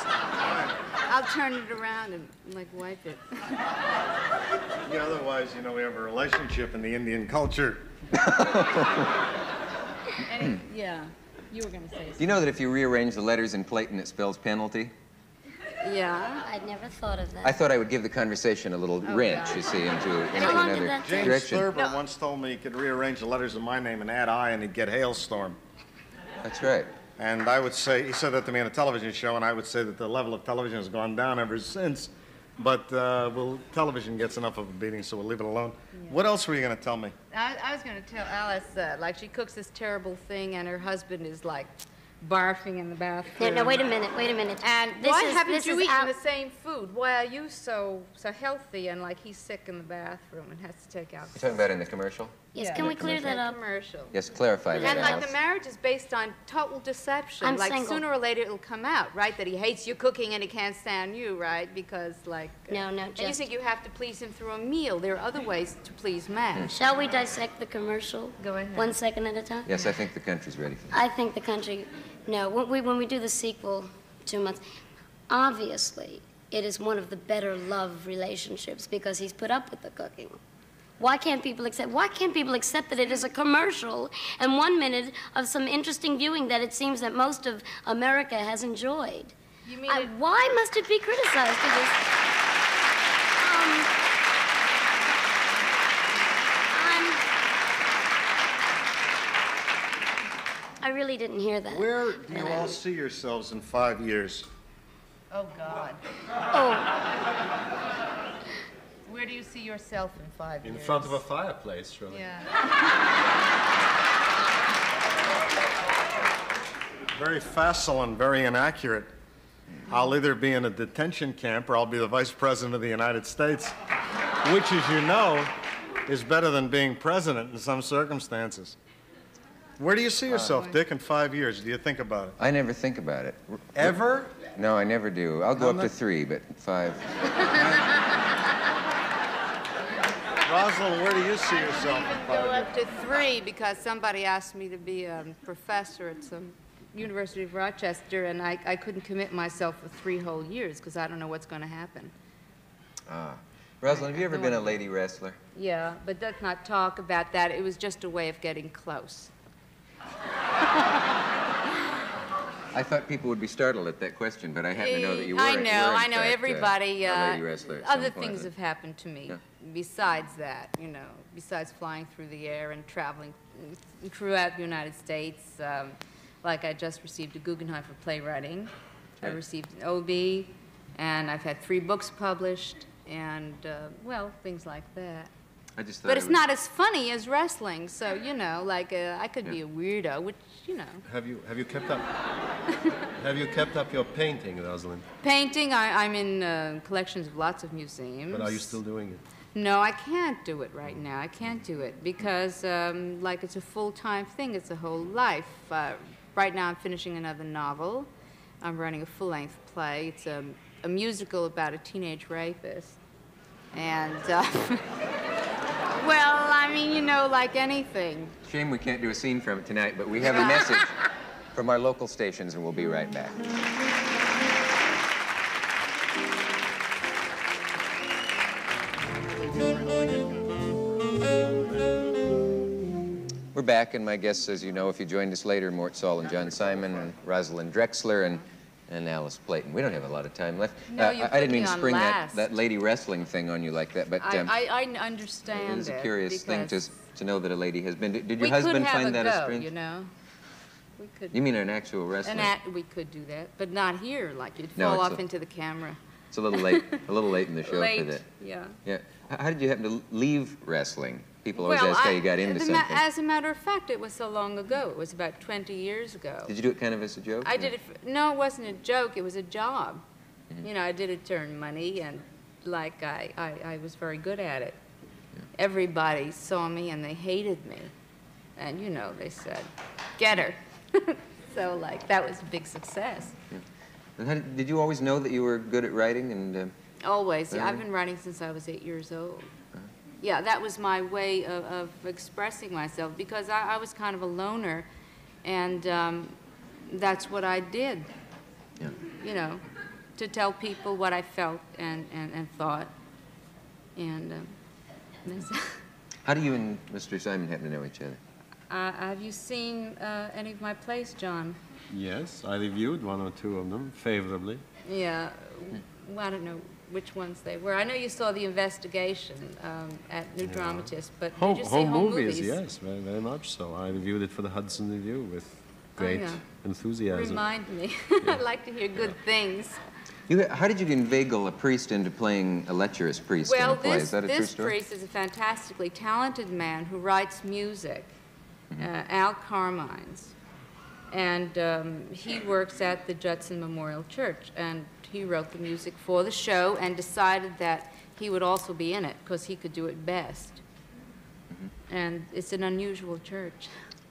I'll turn it around and, like, wipe it. Yeah, otherwise, you know, we have a relationship in the Indian culture. Yeah, you were going to say something. Do you know that if you rearrange the letters in Playten, it spells penalty? Yeah. I'd never thought of that. I thought I would give the conversation a little wrench, God. you see, into long did another that take? James direction. Thurber once told me he could rearrange the letters of my name and add I and he'd get Hailstorm. That's right. And I would say, he said that to me on a television show, and I would say that the level of television has gone down ever since. But well, television gets enough of a beating, so we'll leave it alone. Yeah. What else were you going to tell me? I was going to tell Alice, like, she cooks this terrible thing, and her husband is, like, barfing in the bathroom. No, wait a minute. And why haven't you eaten the same food? Why are you so healthy and, like, he's sick in the bathroom and has to take out? You're talking about in the commercial? Yes, can we clear that up? Commercial. Yes, clarify that, And, like, Alice. the marriage is based on total deception. I'm like, single. sooner or later it'll come out, right? That he hates your cooking and he can't stand you, right? Because, like... No, And you think you have to please him through a meal. There are other ways to please man. Shall we dissect the commercial? Go ahead. 1 second at a time? Yes, I think the country's ready for that. I think the country... No, when we do the sequel, 2 months, obviously, it is one of the better love relationships because he's put up with the cooking. Why can't people accept that it is a commercial and 1 minute of some interesting viewing that it seems that most of America has enjoyed? You mean why must it be criticized for this? I really didn't hear that. Where do you all see yourselves in 5 years? Oh, God. Oh, Where do you see yourself in 5 years? In front of a fireplace, surely. Yeah. Very facile and very inaccurate. I'll either be in a detention camp or I'll be the Vice President of the United States, which, as you know, is better than being president in some circumstances. Where do you see yourself, Dick, in 5 years? Do you think about it? I never think about it. Ever? No, I never do. I'll go up to 3, but 5. Rosalyn, where do you see yourself in 5 Go years? up to 3 because somebody asked me to be a professor at some University of Rochester, and I couldn't commit myself for 3 whole years because I don't know what's going to happen. Rosalind, have you ever been a lady wrestler? Yeah, but let's not talk about that. It was just a way of getting close. I thought people would be startled at that question, but I happen to know that you were. I were, in know. fact, Everybody. a lady wrestler at Other some point. things have happened to me Yeah. besides that. You know, besides flying through the air and traveling throughout the United States. Like I just received a Guggenheim for playwriting. I received an OB, and I've had 3 books published, and well, things like that. I just thought But it's not as funny as wrestling, so, you know, like, I could be a weirdo, which, you know. Have you kept up? Have you kept up your painting, Rosalyn? Painting, I'm in collections of lots of museums. But are you still doing it? No, I can't do it right now. I can't do it because, like, it's a full-time thing. It's a whole life. Right now, I'm finishing another novel. I'm running a full-length play. It's a musical about a teenage rapist. And, well, I mean, you know, like anything. Shame we can't do a scene from it tonight, but we have a message from our local stations, and we'll be right back. We're back, and my guests, as you know, if you joined us later, Mort, Sahl, and John Simon, and Rosalyn Drexler, and Alice Playten. We don't have a lot of time left. No, you I didn't mean to on spring last. that lady wrestling thing on you like that, but I understand it is a curious thing to know that a lady has been. Did your we husband could have find a that go, a strange? you know? We could. You mean an actual wrestling? We could do that, but not here. Like, you'd No, fall it's off into the camera. It's a little late. A little late in the show Late, for that. yeah. Yeah. How did you happen to leave wrestling? People always ask how you got into something. As a matter of fact, it was so long ago. It was about 20 years ago. Did you do it kind of as a joke? I did it. No, it wasn't a joke. It was a job. Mm-hmm. You know, I did it to earn money, and like I was very good at it. Yeah. Everybody saw me, and they hated me, and you know, they said, "Get her." So like that was a big success. Yeah. And did you always know that you were good at writing and? Always. Yeah, I've been writing since I was 8 years old. Yeah, that was my way of expressing myself because I was kind of a loner, and that's what I did. Yeah. You know, to tell people what I felt and thought. And how do you and Mr. Simon happen to know each other? have you seen any of my plays, John? Yes, I reviewed one or two of them favorably. Yeah. Well, I don't know which ones they were. I know you saw The Investigation at New Dramatist, but did you see Home Movies? Yes, very, very much so. I reviewed it for the Hudson Review with great enthusiasm. Remind me. I'd like to hear good things. How did you inveigle a priest into playing a lecherous priest in a play? Is that a true story? This priest is a fantastically talented man who writes music, Al Carmine's. And he works at the Judson Memorial Church, and he wrote the music for the show and decided that he would also be in it because he could do it best. And it's an unusual church.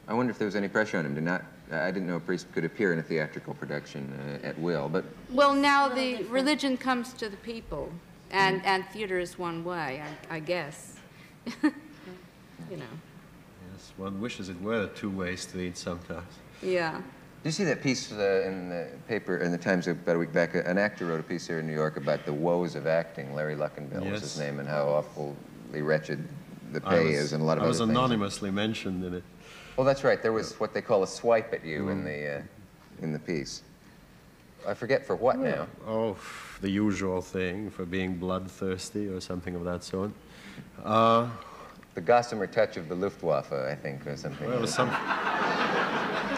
I wonder if there was any pressure on him to not. I didn't know a priest could appear in a theatrical production at will, but. Well, now the religion comes to the people, and theater is one way, I guess. You know. Yes, one wishes it were a two-way street sometimes. Yeah. Did you see that piece in the paper, in the Times about a week back? An actor wrote a piece here in New York about the woes of acting. Larry Luckenbill was his name, and how awfully wretched the pay is, and a lot of other things. I was anonymously mentioned in it. Oh, that's right. There was what they call a swipe at you in the piece. I forget for what now. Oh, the usual thing, for being bloodthirsty or something of that sort. The gossamer touch of the Luftwaffe, I think, or something. Well,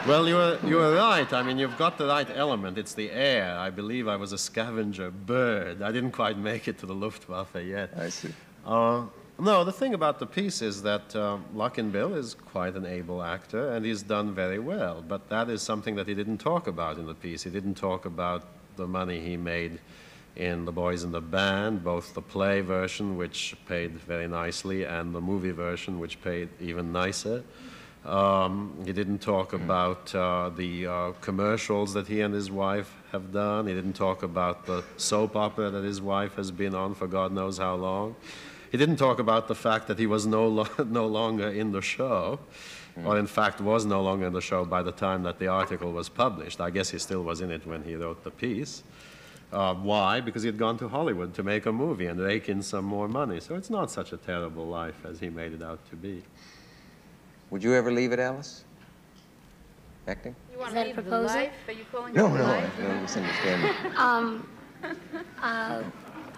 well, you were right. I mean, you've got the right element. It's the air. I believe I was a scavenger bird. I didn't quite make it to the Luftwaffe yet. I see. No, the thing about the piece is that Luckenbill is quite an able actor, and he's done very well. But that is something that he didn't talk about in the piece. He didn't talk about the money he made in The Boys in the Band, both the play version, which paid very nicely, and the movie version, which paid even nicer. He didn't talk about the commercials that he and his wife have done. He didn't talk about the soap opera that his wife has been on for God knows how long. He didn't talk about the fact that he was no longer in the show, or in fact was no longer in the show by the time that the article was published. I guess he still was in it when he wrote the piece. Why? Because he had gone to Hollywood to make a movie and rake in some more money. So it's not such a terrible life as he made it out to be. Would you ever leave it, Alice? Acting? You want Is to that a leave the proposal? life? Are you calling No, it no, life? I don't misunderstand.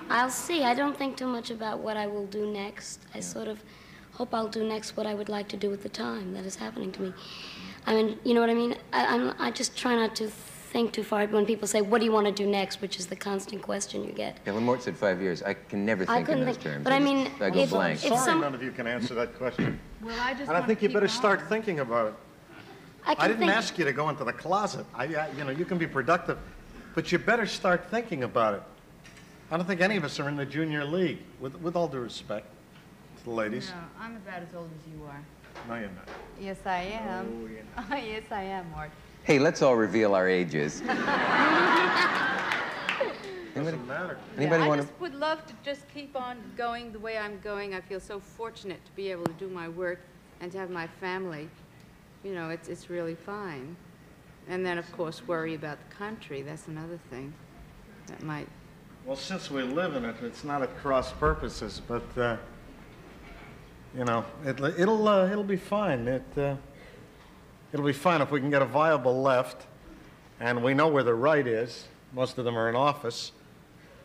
I'll see. I don't think too much about what I will do next. I sort of hope I'll do next what I would like to do with the time that is happening to me. I mean, you know what I mean? I just try not to think too far. When people say, what do you want to do next, which is the constant question you get. Yeah, when Mort said 5 years, I can never think in those terms. But I mean, I go blank. Sorry none of you can answer that question. Well, I just And I think you better start thinking about it. I didn't ask you to go into the closet. You know, you can be productive, but you better start thinking about it. I don't think any of us are in the junior league, with all due respect to the ladies. No, I'm about as old as you are. No, you're not. Yes, I am. Oh, you're not. Yes, I am, Mort. Hey, let's all reveal our ages. Doesn't matter. Anybody I want just would love to just keep on going the way I'm going. I feel so fortunate to be able to do my work and to have my family. You know, it's really fine. And then, of course, worry about the country. That's another thing that might... Well, since we live in it, it's not at cross purposes, but, you know, it'll be fine. It'll be fine if we can get a viable left, and we know where the right is. Most of them are in office.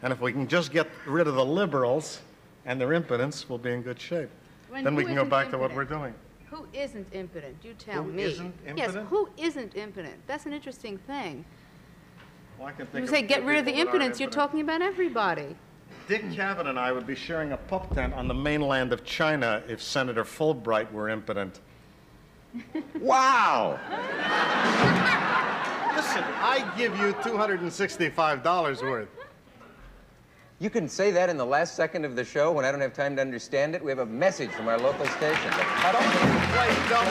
And if we can just get rid of the liberals and their impotence, we'll be in good shape. Then we can go back to what we're doing. Who isn't impotent? You tell me. Who isn't impotent? Yes, who isn't impotent? That's an interesting thing. Well, I can think You of say get rid of the people that are impotence, you're impotent. talking about everybody. Dick Cavett and I would be sharing a pup tent on the mainland of China if Senator Fulbright were impotent. Wow! Listen, I give you $265 worth. You can say that in the last second of the show when I don't have time to understand it. We have a message from our local station. Don't play dumb.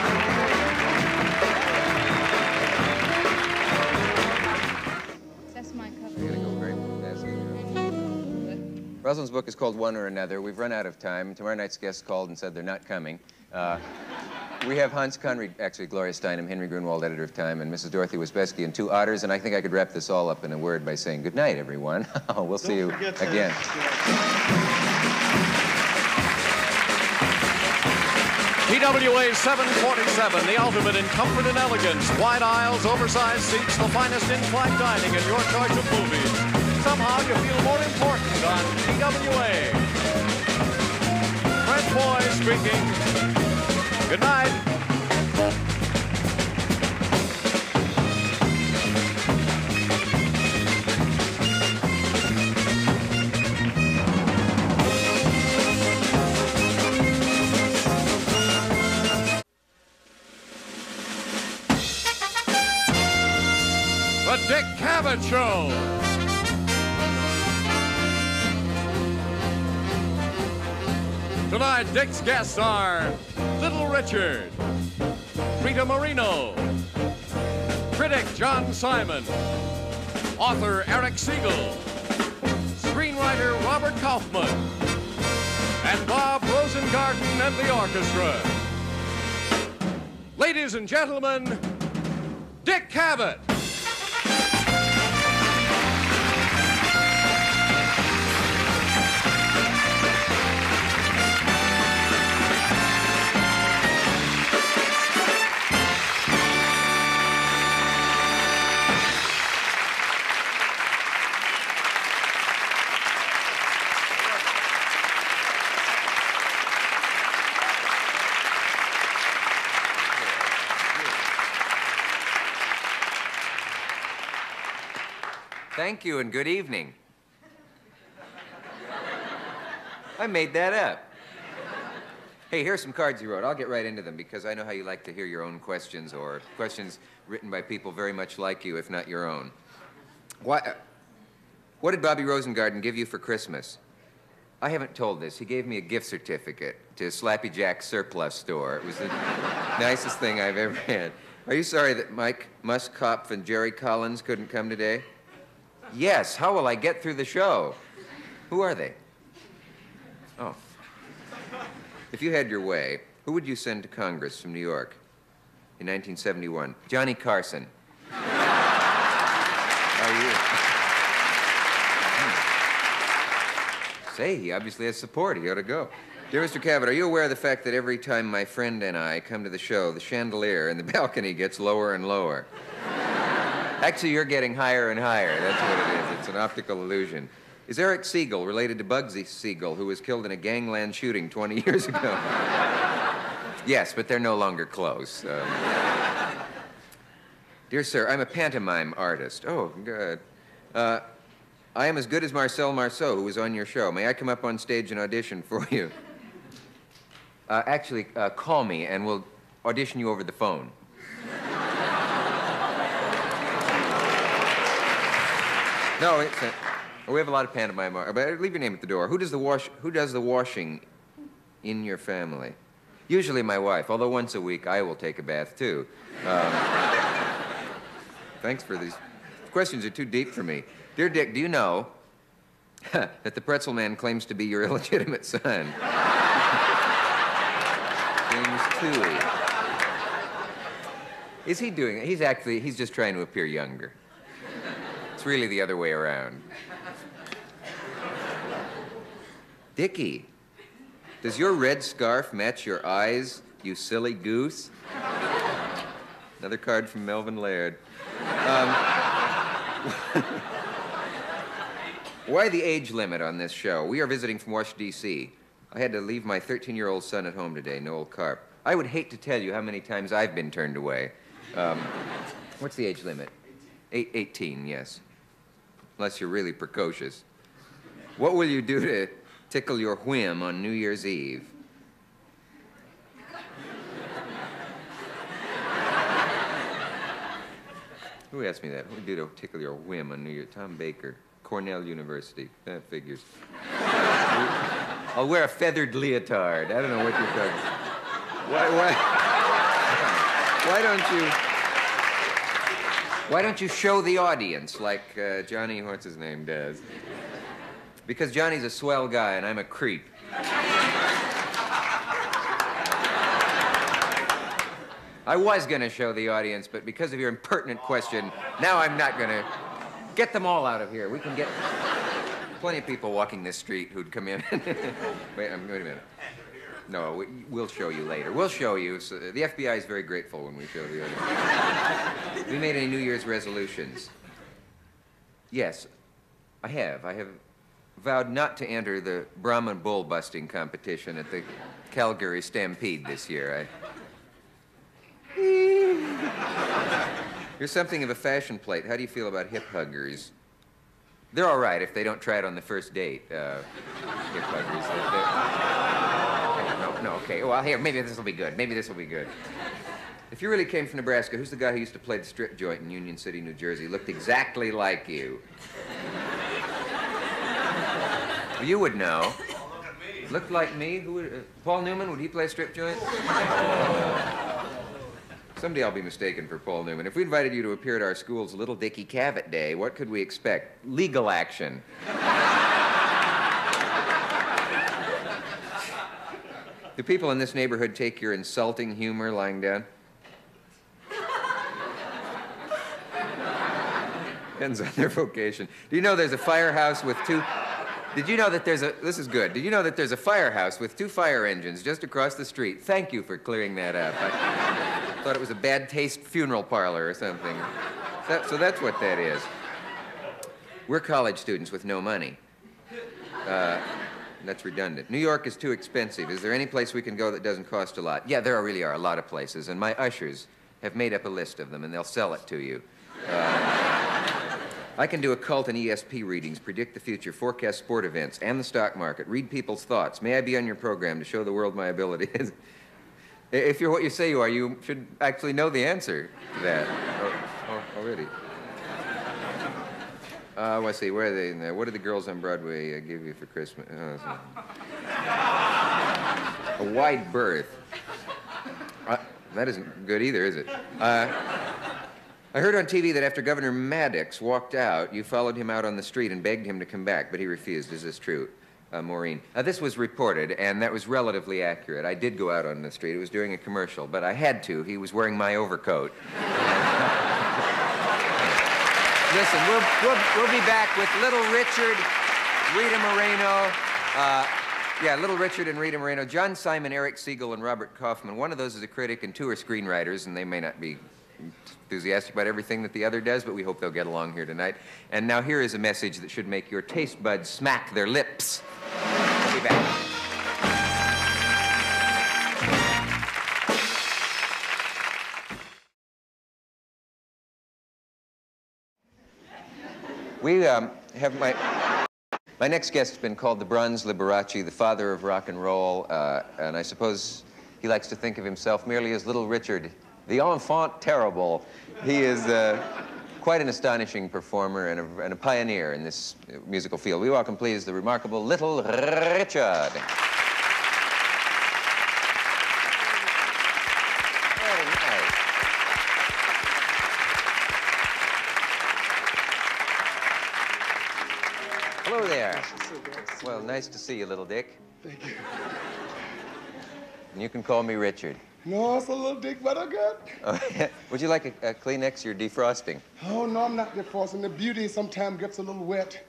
That's my cover. We're gonna go very fast. Rosalyn's book is called One or Another. We've run out of time. Tomorrow night's guests called and said they're not coming. We have Hans Conried, actually Gloria Steinem, Henry Grunwald, editor of Time, and Mrs. Dorothy Wisbeski, and 2 otters, and I think I could wrap this all up in a word by saying good night, everyone. We'll see you again. TWA 747, the ultimate in comfort and elegance. Wide aisles, oversized seats, the finest in-flight dining, and your choice of movies. Somehow you feel more important on TWA. Fred Boy speaking. Good night. The Dick Cavett Show. Tonight, Dick's guests are Little Richard, Rita Moreno, critic John Simon, author Erich Segal, screenwriter Robert Kaufman, and Bob Rosengarten and the orchestra. Ladies and gentlemen, Dick Cavett. Thank you and good evening. I made that up. Hey, here's some cards you wrote. I'll get right into them because I know how you like to hear your own questions or questions written by people very much like you, if not your own. What did Bobby Rosengarten give you for Christmas? I haven't told this. He gave me a gift certificate to Slappy Jack's surplus store. It was the nicest thing I've ever had. Are you sorry that Mike Muskopf and Jerry Collins couldn't come today? Yes. How will I get through the show? Who are they? Oh. If you had your way, who would you send to Congress from New York in 1971? Johnny Carson. Are you? Say, he obviously has support. He ought to go. Dear Mr. Cavett, are you aware of the fact that every time my friend and I come to the show, the chandelier in the balcony gets lower and lower? Actually, you're getting higher and higher. That's what it is. It's an optical illusion. Is Erich Segal related to Bugsy Siegel, who was killed in a gangland shooting 20 years ago? Yes, but they're no longer close. Dear sir, I'm a pantomime artist. Oh, good. I am as good as Marcel Marceau, who was on your show. May I come up on stage and audition for you? Actually, call me and we'll audition you over the phone. No, we have a lot of pantomime art, but leave your name at the door. Who does the washing in your family? Usually my wife, although once a week I will take a bath too. Thanks for these questions are too deep for me. Dear Dick, do you know that the pretzel man claims to be your illegitimate son? James Toohey. Is he doing it? He's just trying to appear younger. It's really the other way around. Dickie, does your red scarf match your eyes, you silly goose? Another card from Melvin Laird. Why the age limit on this show? We are visiting from Washington, D.C. I had to leave my 13-year-old son at home today, Noel Karp. I would hate to tell you how many times I've been turned away. What's the age limit? 18, yes. Unless you're really precocious. What will you do to tickle your whim on New Year's Eve? Who asked me that? What would you do to tickle your whim on New Year's? Tom Baker, Cornell University. That figures. I'll wear a feathered leotard. I don't know what you're talking about. Why don't you show the audience like Johnny, what's his name, does? Because Johnny's a swell guy and I'm a creep. I was going to show the audience, but because of your impertinent question, now I'm not going to. Get them all out of here. We can get plenty of people walking this street who'd come in. Wait a minute. No, we'll show you later. We'll show you. So the FBI is very grateful when we show the audience. We made any New Year's resolutions? Yes, I have. I have vowed not to enter the Brahman bull busting competition at the Calgary Stampede this year. You're something of a fashion plate. How do you feel about hip huggers? They're all right if they don't try it on the first date. Hip huggers. No, okay. Well, here, maybe this will be good. Maybe this will be good. If you really came from Nebraska, who's the guy who used to play the strip joint in Union City, New Jersey? Looked exactly like you. Well, you would know. Looked like me? Who would, Paul Newman, would he play strip joint? Someday I'll be mistaken for Paul Newman. If we invited you to appear at our school's Little Dickie Cavett Day, what could we expect? Legal action. Do people in this neighborhood take your insulting humor lying down? Depends on their vocation. Do you know there's a firehouse with two... Did you know that there's a... This is good. Did you know that there's a firehouse with 2 fire engines just across the street? Thank you for clearing that up. I thought it was a bad taste funeral parlor or something. So that's what that is. We're college students with no money. That's redundant. New York is too expensive. Is there any place we can go that doesn't cost a lot? Yeah, there really are a lot of places, and my ushers have made up a list of them, and they'll sell it to you. I can do occult and ESP readings, predict the future, forecast sport events, and the stock market, read people's thoughts. May I be on your program to show the world my abilities? If you're what you say you are, you should actually know the answer to that already. Let's see, where are they in there? What did the girls on Broadway give you for Christmas? A wide berth. That isn't good either, is it? I heard on TV that after Governor Maddox walked out, you followed him out on the street and begged him to come back, but he refused. Is this true? Maureen. This was reported, and that was relatively accurate. I did go out on the street. It was during a commercial, but I had to. He was wearing my overcoat. Listen, we'll be back with Little Richard, Rita Moreno. Little Richard and Rita Moreno. John Simon, Erich, Segal, and Robert Kaufman. One of those is a critic, and 2 are screenwriters, and they may not be enthusiastic about everything that the other does, but we hope they'll get along here tonight. And now here is a message that should make your taste buds smack their lips. We'll be back. We have my next guest has been called the Bronze Liberace, the father of rock and roll, and I suppose he likes to think of himself merely as Little Richard, the enfant terrible. He is quite an astonishing performer and a pioneer in this musical field. We welcome, please, the remarkable Little Richard. Hello there. Well, nice to see you, little Dick. Thank you. And you can call me Richard. No, it's a little Dick, but I'm good. Oh, yeah. Would you like a Kleenex? You're defrosting. Oh, no, I'm not defrosting. The beauty sometimes gets a little wet,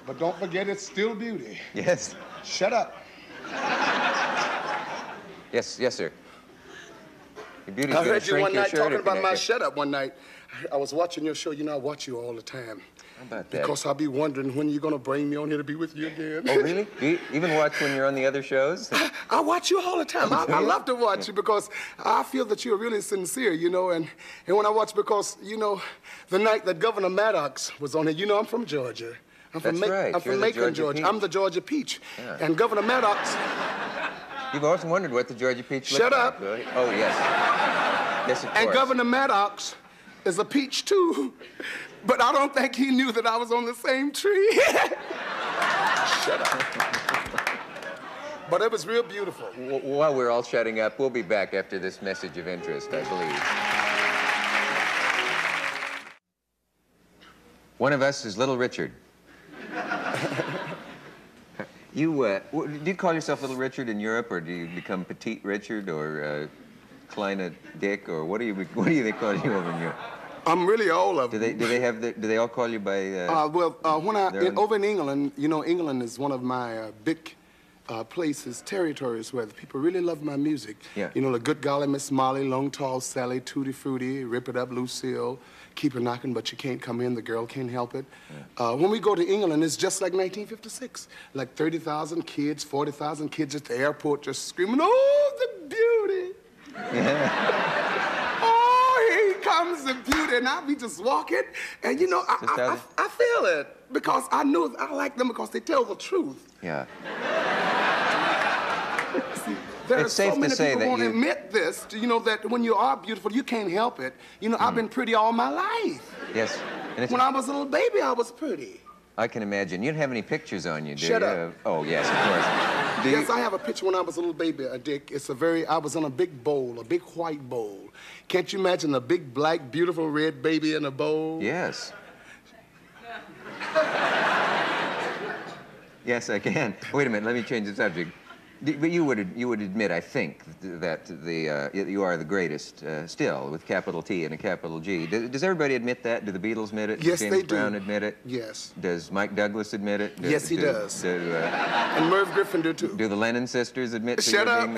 but don't forget it's still beauty. Yes. Shut up. Yes, sir. Your beauty's I gonna heard you shrink one your night shirt talking if about you're my not shut up one night. I was watching your show. You know, I watch you all the time. How about that? Because I'll be wondering when you're going to bring me on here to be with you again. Oh, really? Do you even watch when you're on the other shows? I watch you all the time. I love to watch you because I feel that you're really sincere, you know, and when I watch because, you know, the night that Governor Maddox was on here, you know, I'm from Georgia. I'm from Macon, Georgia. I'm the Georgia Peach. Yeah. And Governor Maddox... You've often wondered what the Georgia Peach looks like. Shut up. Really? Oh, yes. Yes, of course. And Governor Maddox is a peach, too. But I don't think he knew that I was on the same tree. Shut up. But it was real beautiful. While we're all shutting up, we'll be back after this message of interest, I believe. One of us is Little Richard. Do you call yourself Little Richard in Europe, or do you become Petite Richard, or Kleine Dick, or what do they call you over in Europe? I'm really all of them. Do they all call you by? Over in England, you know, England is one of my big territories where the people really love my music. Yeah. You know, the Good Golly Miss Molly, Long Tall Sally, Tutti Frutti, Rip It Up Lucille, Keep It Knocking, But You Can't Come In, The Girl Can't Help It. Yeah. When we go to England, it's just like 1956. Like 30,000 kids, 40,000 kids at the airport just screaming, "Oh, the beauty!" Yeah. Oh, here comes the beauty. And I'll be just walking, and you know, I feel it. Because I know I like them because they tell the truth. Yeah. See, there it's safe so many to say people that won't admit this, you know, that when you are beautiful, you can't help it. You know, I've been pretty all my life. Yes. And when I was a little baby, I was pretty. I can imagine. You don't have any pictures on you, do you? Shut up. Oh, yes, of course. Yes, I have a picture when I was a little baby, Dick. I was in a big bowl, a big white bowl. Can't you imagine a big, black, beautiful, red baby in a bowl? Yes. Yes, I can. Wait a minute, let me change the subject. But you would admit, I think, that you are the greatest still, with capital T and a capital G. Does everybody admit that? Do the Beatles admit it? Yes, Does they James do. Brown admit it? Yes. Does Mike Douglas admit it? Yes, he does. And Merv Griffin do too. Do the Lennon sisters admit to Shut up.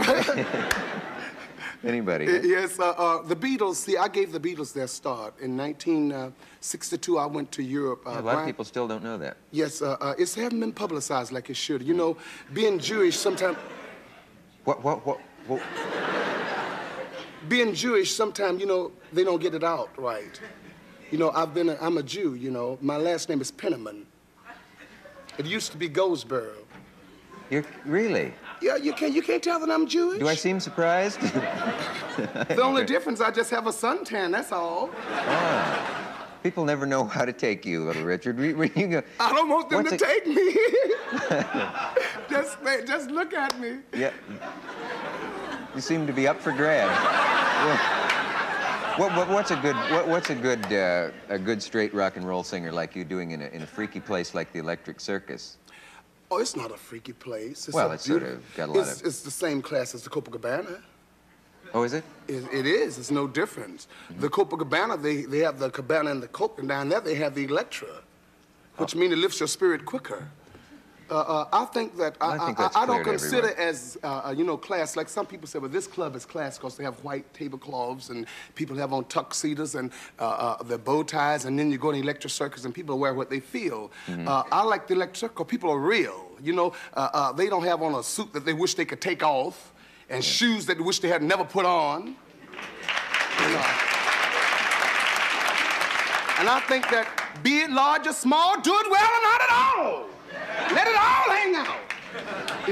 Anybody? Yes, the Beatles, see, I gave the Beatles their start. In 1962, I went to Europe. A lot of people still don't know that. Yes, it hasn't been publicized like it should. You know, being Jewish sometimes... What? Being Jewish, sometimes, you know, they don't get it out right. You know, I'm a Jew, you know. My last name is Penniman. It used to be Goldsboro. Really? Yeah, you can't tell that I'm Jewish. Do I seem surprised? The only difference, I just have a suntan, that's all. Ah. People never know how to take you, Little Richard. I don't want them to take me. just look at me. Yeah. You seem to be up for grabs. What's a good straight rock and roll singer like you doing in a freaky place like the Electric Circus? Oh, it's not a freaky place. Well, it's sort of got a lot of... It's the same class as the Copacabana. Oh, is it? It is. It's no difference. Mm-hmm. The Copacabana, they have the cabana and the coke, and down there they have the Electra, which means it lifts your spirit quicker. I think that I don't consider as you know, class. Like some people say, well, this club is class because they have white tablecloths and people have on tuxedos and their bow ties, and then you go to the Electric Circus and people wear what they feel. Mm-hmm. I like the Electric Circus because people are real. You know, they don't have on a suit that they wish they could take off and shoes that they wish they had never put on. You know. And I think that Be it large or small, do it well or not at all. Let it all hang out.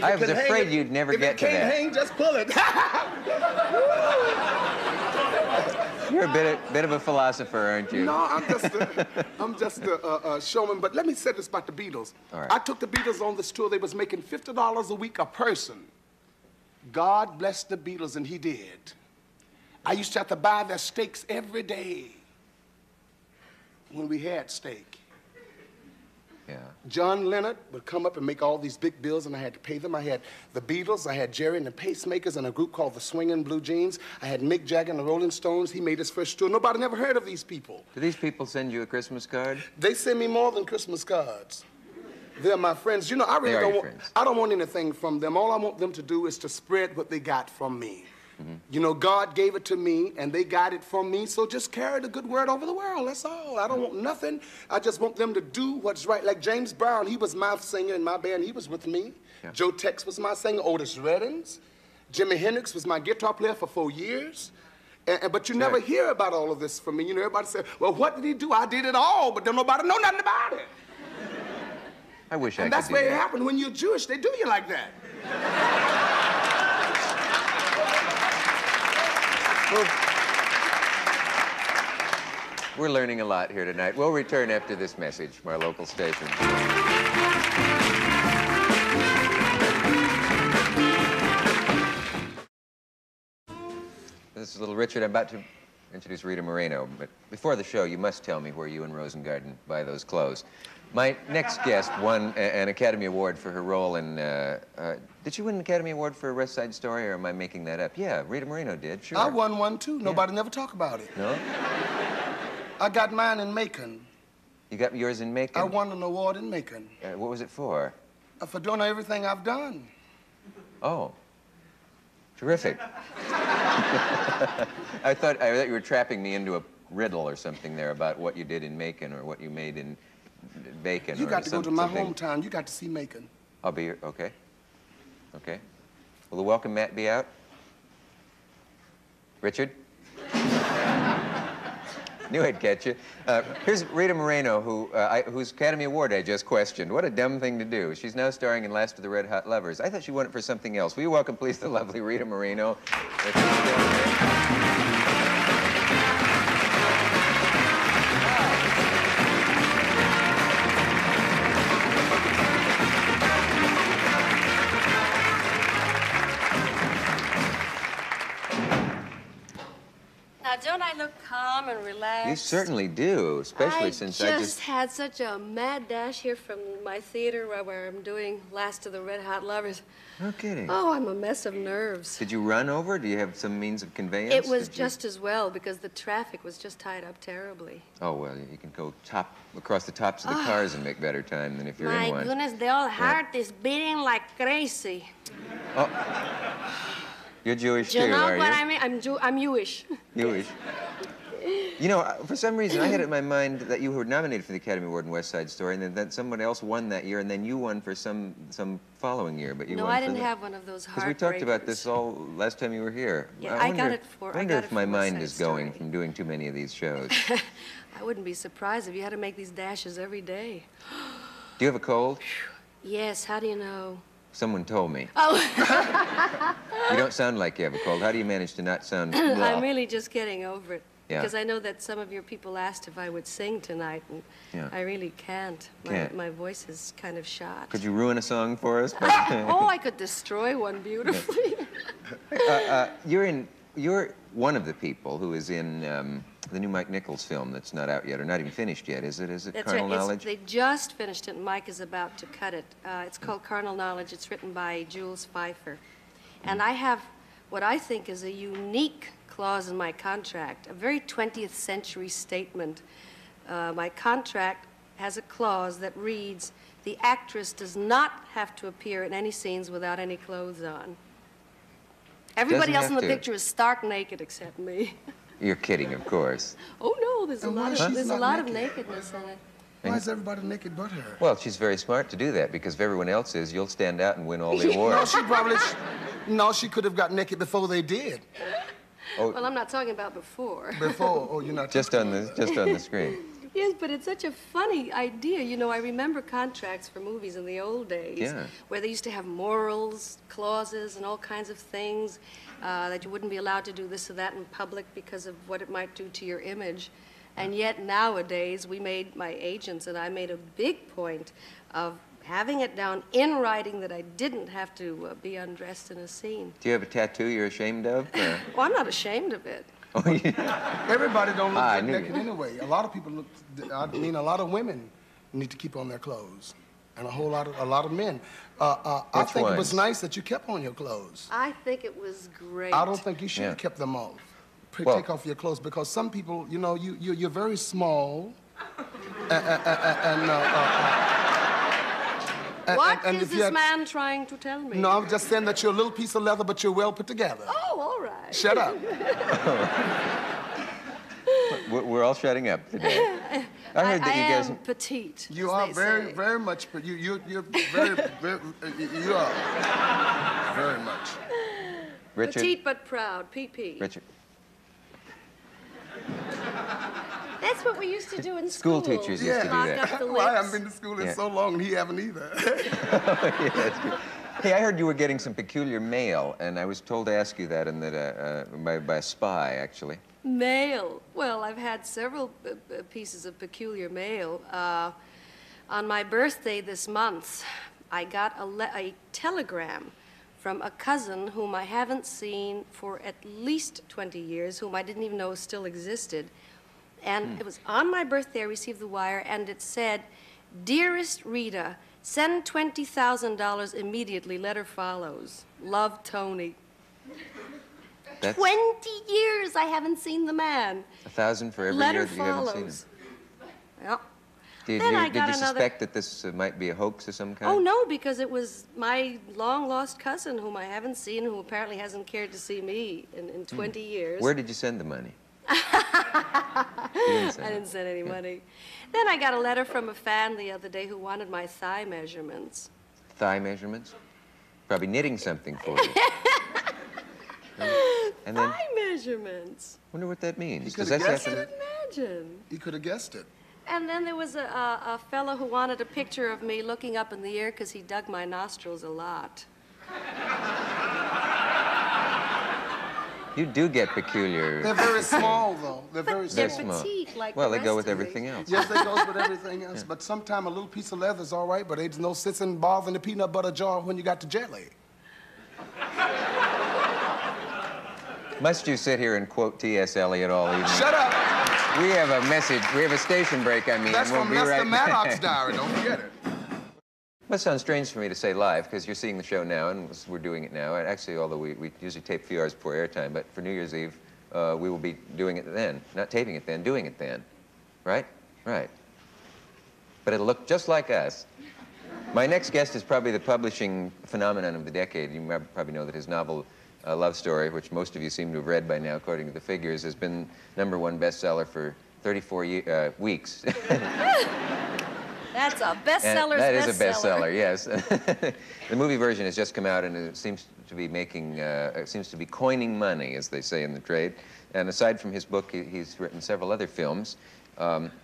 I was afraid you'd never get to that. If it can't hang, just pull it. You're a bit of a philosopher, aren't you? No, I'm just a showman. But let me say this about the Beatles. All right. I took the Beatles on this tour. They was making $50 a week a person. God bless the Beatles, and he did. I used to have to buy their steaks every day when we had steak. Yeah. John Leonard would come up and make all these big bills, and I had to pay them. I had the Beatles, I had Jerry and the Pacemakers, and a group called the Swingin' Blue Jeans. I had Mick Jagger and the Rolling Stones. He made his first tour. Nobody never heard of these people. Do these people send you a Christmas card? They send me more than Christmas cards. They're my friends. You know, I really don't want anything from them. All I want them to do is to spread what they got from me. Mm-hmm. You know, God gave it to me, and they got it from me, so just carry the good word over the world, that's all. I don't want nothing. I just want them to do what's right. Like James Brown, he was my singer in my band. He was with me. Yeah. Joe Tex was my singer. Otis Reddings. Jimi Hendrix was my guitar player for 4 years. But you never hear about all of this from me. You know, everybody said, well, what did he do? I did it all, but then nobody know nothing about it. I wish I could do that. And that's where it happened. When you're Jewish, they do you like that. We're learning a lot here tonight. We'll return after this message from our local station. This is little Richard. I'm about to introduce Rita Moreno, but before the show, you must tell me where you and Rosengarten buy those clothes. My next guest won an Academy Award for her role in, did she win an Academy Award for West Side Story, or am I making that up? Yeah, Rita Moreno did, sure. I won one, too. Nobody never talk about it. No? I got mine in Macon. You got yours in Macon? I won an award in Macon. What was it for? For doing everything I've done. Oh. Terrific. I thought you were trapping me into a riddle or something there about what you did in Macon or what you made in Bacon. You got to go to my hometown. You got to see Macon. I'll be here. Okay. Okay. Will the welcome mat be out? Richard? Knew I'd catch you. Here's Rita Moreno, whose Academy Award I just questioned. What a dumb thing to do. She's now starring in Last of the Red Hot Lovers. I thought she won it for something else. Will you welcome, please, the lovely Rita Moreno? Don't I look calm and relaxed? You certainly do, especially since I just had such a mad dash here from my theater where I'm doing Last of the Red Hot Lovers. No kidding. Oh, I'm a mess of nerves. Did you run over? Do you have some means of conveyance? It was just as well because the traffic was just tied up terribly. Oh, well, you can go across the tops of the cars and make better time than if you're in one. My goodness, the old heart is beating like crazy. Oh. You're Jewish too, are you? Do you know what I mean? I'm Jewish. Jewish. You know, for some reason, I had it in my mind that you were nominated for the Academy Award in West Side Story, and then someone else won that year, and then you won for some following year. But you won I didn't have one of those heartbreakers. Because we talked about this all last time you were here. Yeah, I wonder if my mind is going from doing too many of these shows. I wouldn't be surprised if you had to make these dashes every day. Do you have a cold? Yes. How do you know? Someone told me. Oh. You don't sound like you have a cold. How do you manage to not sound I'm really just getting over it. Yeah. Because I know that some of your people asked if I would sing tonight, and I really can't. My voice is kind of shot. Could you ruin a song for us? Oh, I could destroy one beautifully. You're one of the people who is in the new Mike Nichols film that's not out yet, or not even finished yet, is it? Is it Carnal Knowledge? They just finished it, and Mike is about to cut it. It's called Carnal Knowledge. It's written by Jules Pfeiffer. And I have what I think is a unique clause in my contract, a very 20th century statement. My contract has a clause that reads, the actress does not have to appear in any scenes without any clothes on. Everybody else in the picture is stark naked except me. You're kidding, of course. Oh, no, there's a lot of nakedness in it. Why is everybody naked but her? Well, she's very smart to do that, because if everyone else is, you'll stand out and win all the awards. She could have got naked before they did. Oh. Well, I'm not talking about before. Before? Oh, you're not just on the screen. Yes, but it's such a funny idea. You know, I remember contracts for movies in the old days where they used to have morals, clauses, and all kinds of things that you wouldn't be allowed to do this or that in public because of what it might do to your image. And yet nowadays, my agents and I made a big point of having it down in writing that I didn't have to be undressed in a scene. Do you have a tattoo you're ashamed of? Well, I'm not ashamed of it. Oh, yeah. Everybody don't look good naked anyway. A lot of people look, I mean, a lot of women need to keep on their clothes. And a lot of men. I think it was nice that you kept on your clothes. I think it was great. I don't think you should have kept them off. Take off your clothes, because some people, you know, you're very small. What is this man trying to tell me? No, I'm just saying that you're a little piece of leather, but you're well put together. Oh, all right. Shut up. We're all shutting up today. I heard that you guys am petite. You are very much. You're very, you are very much. Richard? Petite but proud. PP. Richard. That's what we used to do in school. School teachers used to do that. Well, I haven't been to school in so long, and he haven't either. Yeah, that's true. Hey, I heard you were getting some peculiar mail, and I was told to ask you that, and that by a spy, actually. Mail. Well, I've had several pieces of peculiar mail. On my birthday this month, I got a telegram from a cousin whom I haven't seen for at least 20 years, whom I didn't even know still existed. And it was on my birthday I received the wire, and it said, "Dearest Rita, send $20,000 immediately. Letter follows. Love, Tony." 20 years I haven't seen the man. 1,000 for every year that you haven't seen him. Yep. Did you suspect that this might be a hoax of some kind? Oh, no, because it was my long-lost cousin whom I haven't seen, who apparently hasn't cared to see me in 20 years. Where did you send the money? I didn't send any money. Then I got a letter from a fan the other day who wanted my thigh measurements. Thigh measurements? Probably knitting something for you. And then, thigh measurements. Wonder what that means. Does that happen? Imagine. You could have guessed it. And then there was a fellow who wanted a picture of me looking up in the air because he dug my nostrils a lot. You do get peculiar. They're very small, though. They're very small. They're petite, like well, the they go rest with of me. everything else. Yes, they go with everything else. But sometimes a little piece of leather is all right, but there's no sense in bothering the peanut butter jar when you got the jelly. Must you sit here and quote T.S. Eliot all evening? Shut up! We have a message. We have a station break, I mean. That's we'll from be Lester right Maddox's back. diary. Don't forget it. Well, it sounds strange for me to say live, because you're seeing the show now, and we're doing it now. Actually, although we usually tape a few hours before airtime, but for New Year's Eve, we will be doing it then. Not taping it then, doing it then. Right? Right. But it'll look just like us. My next guest is probably the publishing phenomenon of the decade. You probably know that his novel, Love Story, which most of you seem to have read by now, according to the figures, has been #1 bestseller for 34 weeks. That's a bestseller's That is a bestseller. bestseller, yes. The movie version has just come out, and it seems to be coining money, as they say in the trade. And aside from his book, he's written several other films.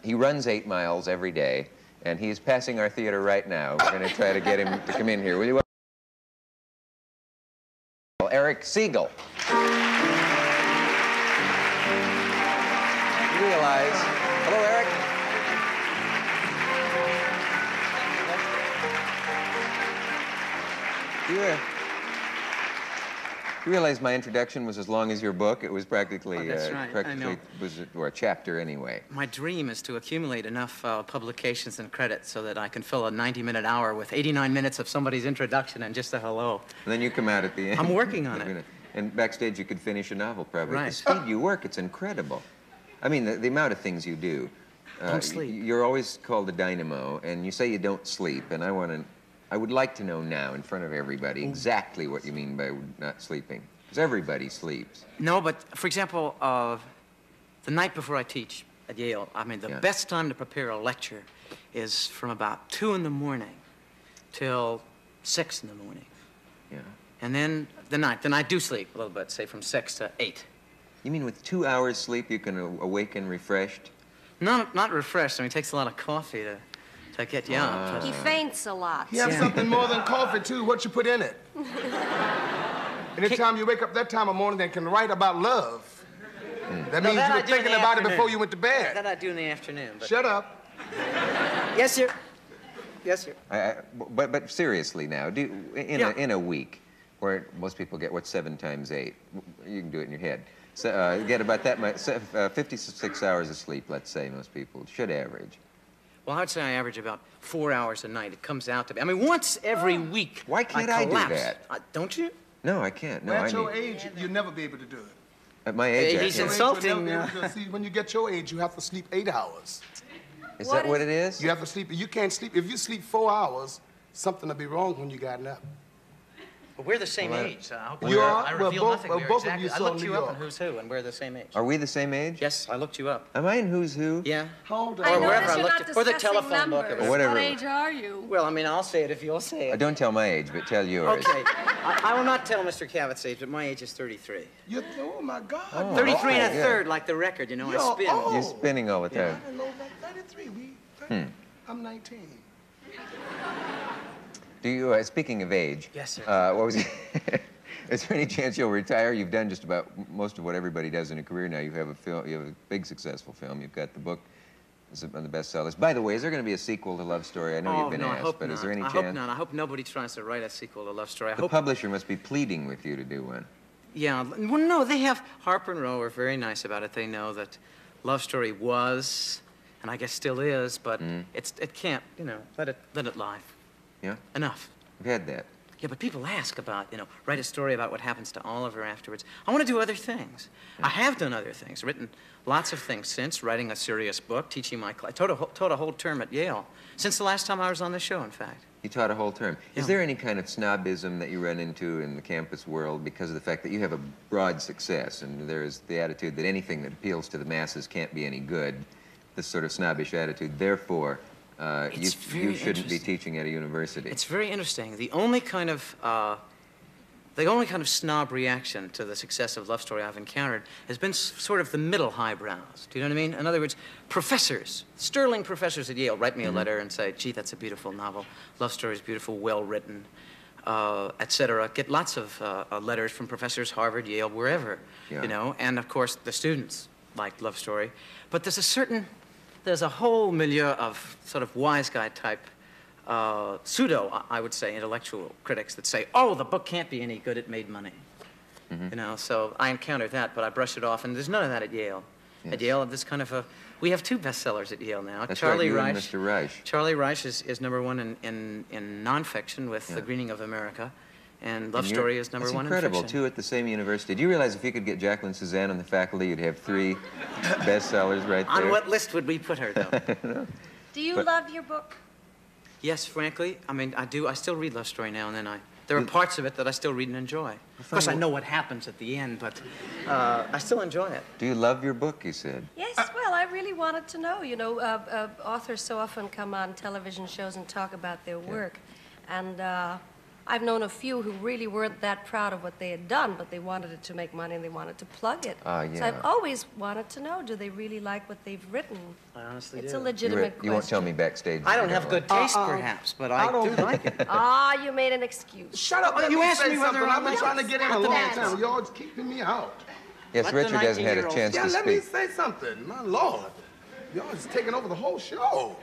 He runs 8 miles every day, and he's passing our theater right now. We're going to try to get him to come in here. Will you welcome Erich Segal. Realize. Hello, Erich. You realize my introduction was as long as your book? It was practically, that's right. practically or a chapter anyway. My dream is to accumulate enough publications and credits so that I can fill a 90-minute hour with 89 minutes of somebody's introduction and just a hello. And then you come out at the end. I'm working on it. And backstage you could finish a novel probably. Right. The speed you work, it's incredible. I mean, the amount of things you do. Don't sleep. You're always called a dynamo, and you say you don't sleep, and I would like to know now, in front of everybody, exactly what you mean by not sleeping. Because everybody sleeps. No, but for example, the night before I teach at Yale, I mean, the best time to prepare a lecture is from about 2 in the morning till 6 in the morning. Yeah. And then then I do sleep a little bit, say from 6 to 8. You mean with 2 hours sleep you can awaken refreshed? Not refreshed. I mean, it takes a lot of coffee to get you up. He faints a lot. You have something more than coffee, too. What you put in it? Anytime you wake up that time of morning and can write about love, that means you were thinking about it before you went to bed. That I do in the afternoon. But... Shut up. Yes, sir. Yes, sir. But seriously now, in a week, where most people get, 7 times 8? You can do it in your head. So, get about that much, 56 hours of sleep, let's say, most people should average. Well, I'd say I average about 4 hours a night. It comes out to be. I mean, once every week. Why can't I do that? Don't you? No, I can't. No, at your age, you'll never be able to do it. At my age, he's insulting. See, when you get your age, you have to sleep 8 hours. Is that what it is? You have to sleep. You can't sleep. If you sleep 4 hours, something will be wrong when you gotten up. Well, we're the same age. I hope you are? I reveal nothing. Both of you I looked you up in Who's Who, and we're the same age. Are we the same age? Yes, I looked you up. Am I in Who's Who? Yeah. Hold on. I Or notice wherever I you're looked not it. Or the discussing telephone book. numbers. Or whatever. What age are you? Well, I mean, I'll say it if you'll say it. Don't tell my age, but tell yours. Okay. I will not tell Mr. Cavett's age, but my age is 33. Oh, my God. 33 and a third, like the record, you know, I spin. You're spinning all the time. I didn't know that. 33. I'm 19. Do you, speaking of age, Yes, sir. What was is there any chance you'll retire? You've done just about most of what everybody does in a career now. You have a film, you have a big successful film. You've got the book, it's one of the bestsellers. By the way, is there going to be a sequel to Love Story? I know you've been asked, but is there any chance? I hope not. I hope nobody tries to write a sequel to Love Story. The publisher must be pleading with you to do one. Yeah, well, no, they have, Harper and Row are very nice about it. They know that Love Story was, and I guess still is, but it can't, you know, let it lie. Yeah? Enough. I've had that. Yeah, but people ask about, you know, write a story about what happens to Oliver afterwards. I want to do other things. I have done other things, written lots of things since, writing a serious book, teaching my class. I taught a whole term at Yale, since the last time I was on the show, in fact. You taught a whole term. Yeah. Is there any kind of snobism that you run into in the campus world because of the fact that you have a broad success, and there's the attitude that anything that appeals to the masses can't be any good, this sort of snobbish attitude, therefore, you shouldn't be teaching at a university. It's very interesting. The only kind of snob reaction to the success of Love Story I've encountered has been sort of the middle highbrows. Do you know what I mean? In other words, professors, sterling professors at Yale, write me a letter and say, gee, that's a beautiful novel. Love Story is beautiful, well written, etc. Get lots of letters from professors, Harvard, Yale, wherever, you know. And of course, the students like Love Story. But there's a whole milieu of sort of wise guy type pseudo, I would say, intellectual critics that say, oh, the book can't be any good, it made money. You know, so I encountered that, but I brush it off, and there's none of that at Yale. Yes. At Yale, this kind of we have 2 bestsellers at Yale now. That's Charlie right, Reich. Mr. Reich. Charlie Reich is #1 in nonfiction with The Greening of America, and Love Story is #1 in fiction. It's incredible, 2 at the same university. Do you realize if you could get Jacqueline Suzanne on the faculty, you'd have 3 bestsellers right there? On what list would we put her, though? Do you love your book? Yes, frankly. I mean, I do. I still read Love Story now and then. There are parts of it that I still read and enjoy. Of course, I know what happens at the end, but I still enjoy it. Do you love your book, you said? Yes, well, I really wanted to know. You know, authors so often come on television shows and talk about their work. And I've known a few who really weren't that proud of what they had done, but they wanted it to make money and they wanted to plug it. So I've always wanted to know, do they really like what they've written? I honestly do. It's a legitimate question. You won't tell me backstage. I don't have good taste, perhaps, but I do like it. Ah, you made an excuse. Shut up. You asked me whether I've been trying to get in a long time. Y'all keeping me out. Yes, Richard hasn't had a chance to speak. Let me say something. My Lord. Y'all just taking over the whole show.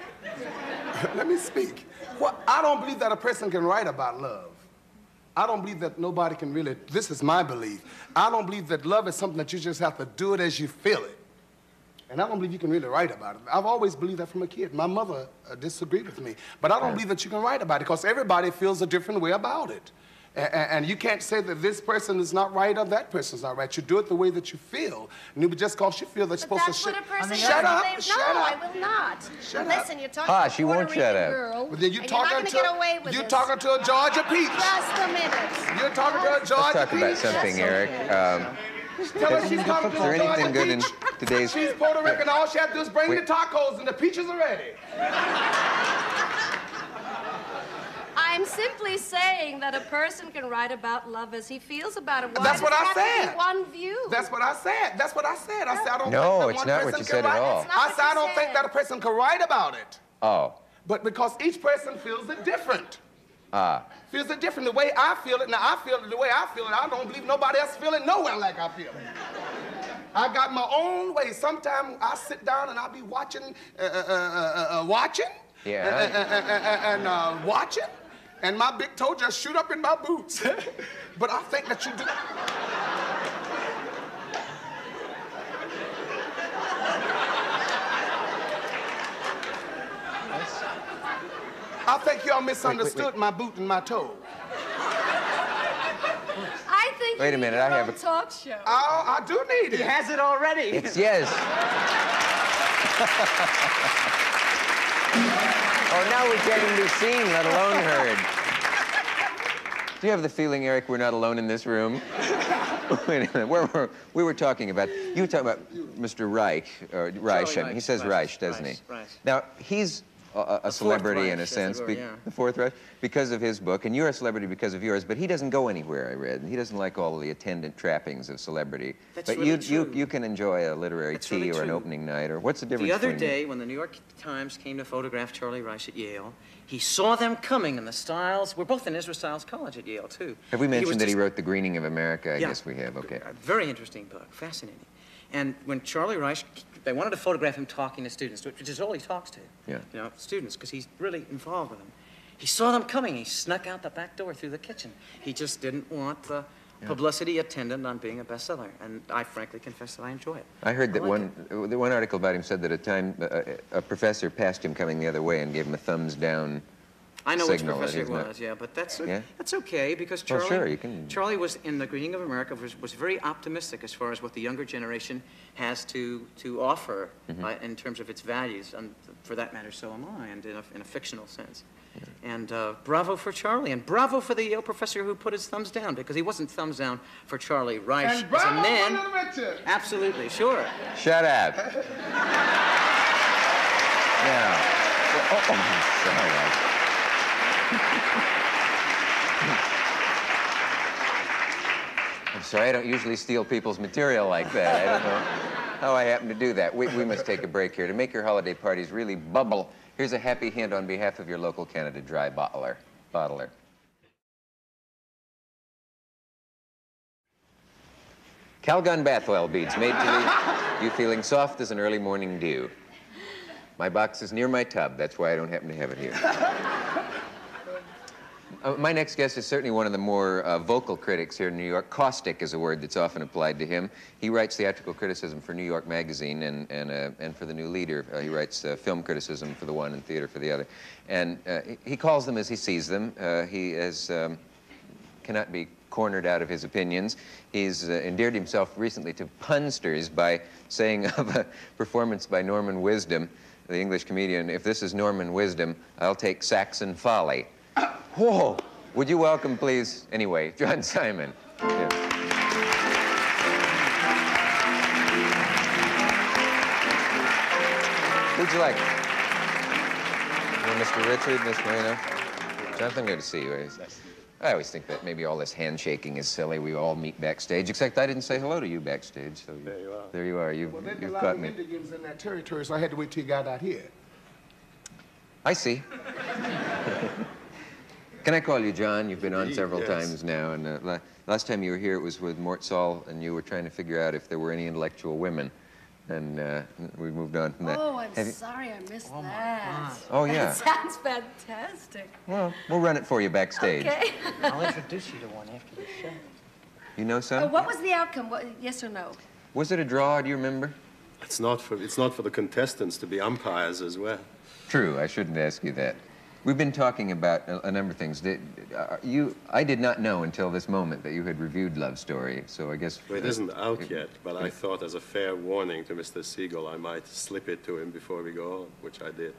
Let me speak. Well, I don't believe that a person can write about love. I don't believe that nobody can really, this is my belief. I don't believe that love is something that you just have to do it as you feel it. And I don't believe you can really write about it. I've always believed that from a kid. My mother disagreed with me. But I don't believe that you can write about it because everybody feels a different way about it. And you can't say that this person is not right or that person's not right. You do it the way that you feel. And just because you feel that you're supposed to shut up. No, I will not. Listen, you're talking to a she won't shut up. girl. But then you're and you're not talking going to get away with you're this. talking to a Georgia peach. Just a minute. You're talking to a Georgia Let's talk about something, Eric. Tell her she's talking to a Georgia good in peach. today's... She's Puerto Rican. All she has to do is bring the tacos and the peaches are ready. I'm simply saying that a person can write about love as he feels about it. Why That's what I said. One view. That's what I said. That's what I said. I said I don't No, think that it's one not person what you can said at write. all. That's not I what said I you don't think said. that a person can write about it. Oh. But because each person feels it different. Ah. Feels it different. The way I feel it, now I feel it the way I feel it. I don't believe nobody else feel it nowhere like I feel it. I got my own way. Sometimes I sit down and I'll be watching, watching, and watching, and my big toe just shoot up in my boots. But I think that you do. I think y'all misunderstood my boot and my toe. I think Wait a you minute, need I your have own a- talk show. Oh, I do need it. He has it already. It's yes. Oh, now we can't even be seen, let alone heard. Do you have the feeling, Erich, we're not alone in this room? Wait a minute. We were talking about, you were talking about Mr. Reich, or Reich. I mean, he says Reich, doesn't he? Reich. Now, he's a celebrity in a Reich, sense, as it were, yeah. the fourth Reich, because of his book, and you're a celebrity because of yours, but he doesn't go anywhere, I read. He doesn't like all the attendant trappings of celebrity. That's but really true. you can enjoy a literary That's tea really or an true. opening night, or what's the difference The other between day, when the New York Times came to photograph Charlie Reich at Yale, he saw them coming, and the Stiles, we're both in Ezra Stiles College at Yale, too. Have we mentioned that he just- wrote The Greening of America? I Yeah. guess we have, okay. A very interesting book, fascinating. And when Charlie Reich, they wanted to photograph him talking to students, which is all he talks to, Yeah. you know, students, because he's really involved with them. He saw them coming. He snuck out the back door through the kitchen. He just didn't want the publicity attendant on being a bestseller, and I frankly confess that I enjoy it. I heard that like one article about him said that at a time a professor passed him coming the other way and gave him a thumbs down. I know which signal that professor it he's not- was, yeah, but that's Yeah? that's okay because Well, Charlie, sure, you can- Charlie was in The Greening of America was very optimistic as far as what the younger generation has to offer in terms of its values, and for that matter, so am I, and in a fictional sense. And bravo for Charlie, and bravo for the Yale professor who put his thumbs down, because he wasn't thumbs down for Charlie Reich And as a bravo man. for Little Richard. Absolutely, sure. Shut up. Now, sorry. I'm sorry, I don't usually steal people's material like that. I don't know how I happen to do that. We must take a break here. To make your holiday parties really bubble, here's a happy hint on behalf of your local Canada Dry bottler. Calgon bath oil beads made to leave you feeling soft as an early morning dew. My box is near my tub. That's why I don't happen to have it here. My next guest is certainly one of the more vocal critics here in New York. Caustic is a word that's often applied to him. He writes theatrical criticism for New York Magazine and for The New Leader. He writes film criticism for the one and theater for the other. And he calls them as he sees them. He cannot be cornered out of his opinions. He's endeared himself recently to punsters by saying of a performance by Norman Wisdom, the English comedian, "If this is Norman Wisdom, I'll take Saxon Folly." Whoa! Would you welcome, please, anyway, John Simon. Yeah. Who'd you like? Mr. Richard, Miss Moreno? Jonathan, good to see you. I always think that maybe all this handshaking is silly. We all meet backstage, except I didn't say hello to you backstage. So There you are. There you are. You've caught me. Indians in that territory, so I had to wait till you got out here. I see. Can I call you John? You've been on several times now, and last time you were here, it was with Mort, Sahl, and you were trying to figure out if there were any intellectual women, and we moved on from that. Oh, I'm sorry I missed that. Oh, yeah. That sounds fantastic. Well, we'll run it for you backstage. Okay. I'll introduce you to one after the show. You know some? What was the outcome? Yes or no? Was it a draw? Do you remember? It's not for the contestants to be umpires as well. True. I shouldn't ask you that. We've been talking about a number of things. I did not know until this moment that you had reviewed Love Story, so I guess... Well, it isn't out yet, but I thought as a fair warning to Mr. Segal, I might slip it to him before we go on, which I did.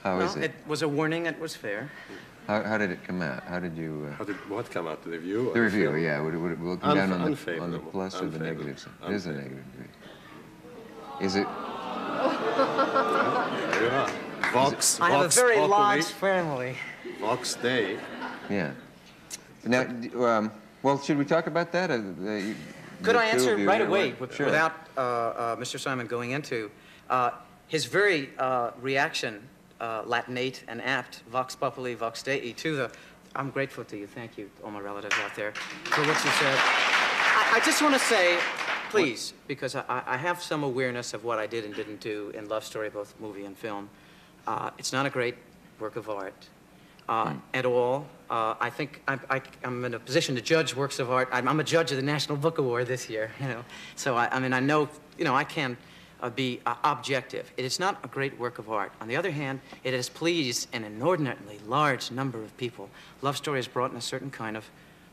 How is Well, it was a warning. It was fair. How did it come out? How did you... How did what come out? The review? Or The review, film? yeah. Will it come down on the Unfavorable. plus or the negative side? It is a negative. Is it... There you are. Vox I have a very Populi, large family. Vox Dei. Yeah. Now, well, should we talk about that? Could I answer right away sure. without Mr. Simon going into his very reaction, Latinate and apt, vox populi, vox dei, to the... I'm grateful to you. Thank you, all my relatives out there, for what you said. I just want to say, please, because I have some awareness of what I did and didn't do in Love Story, both movie and film. It's not a great work of art at all. I think I'm in a position to judge works of art. I'm a judge of the National Book Award this year, you know. So I mean, I know, you know, I can be objective. It is not a great work of art. On the other hand, it has pleased an inordinately large number of people. Love Story has brought in a certain kind of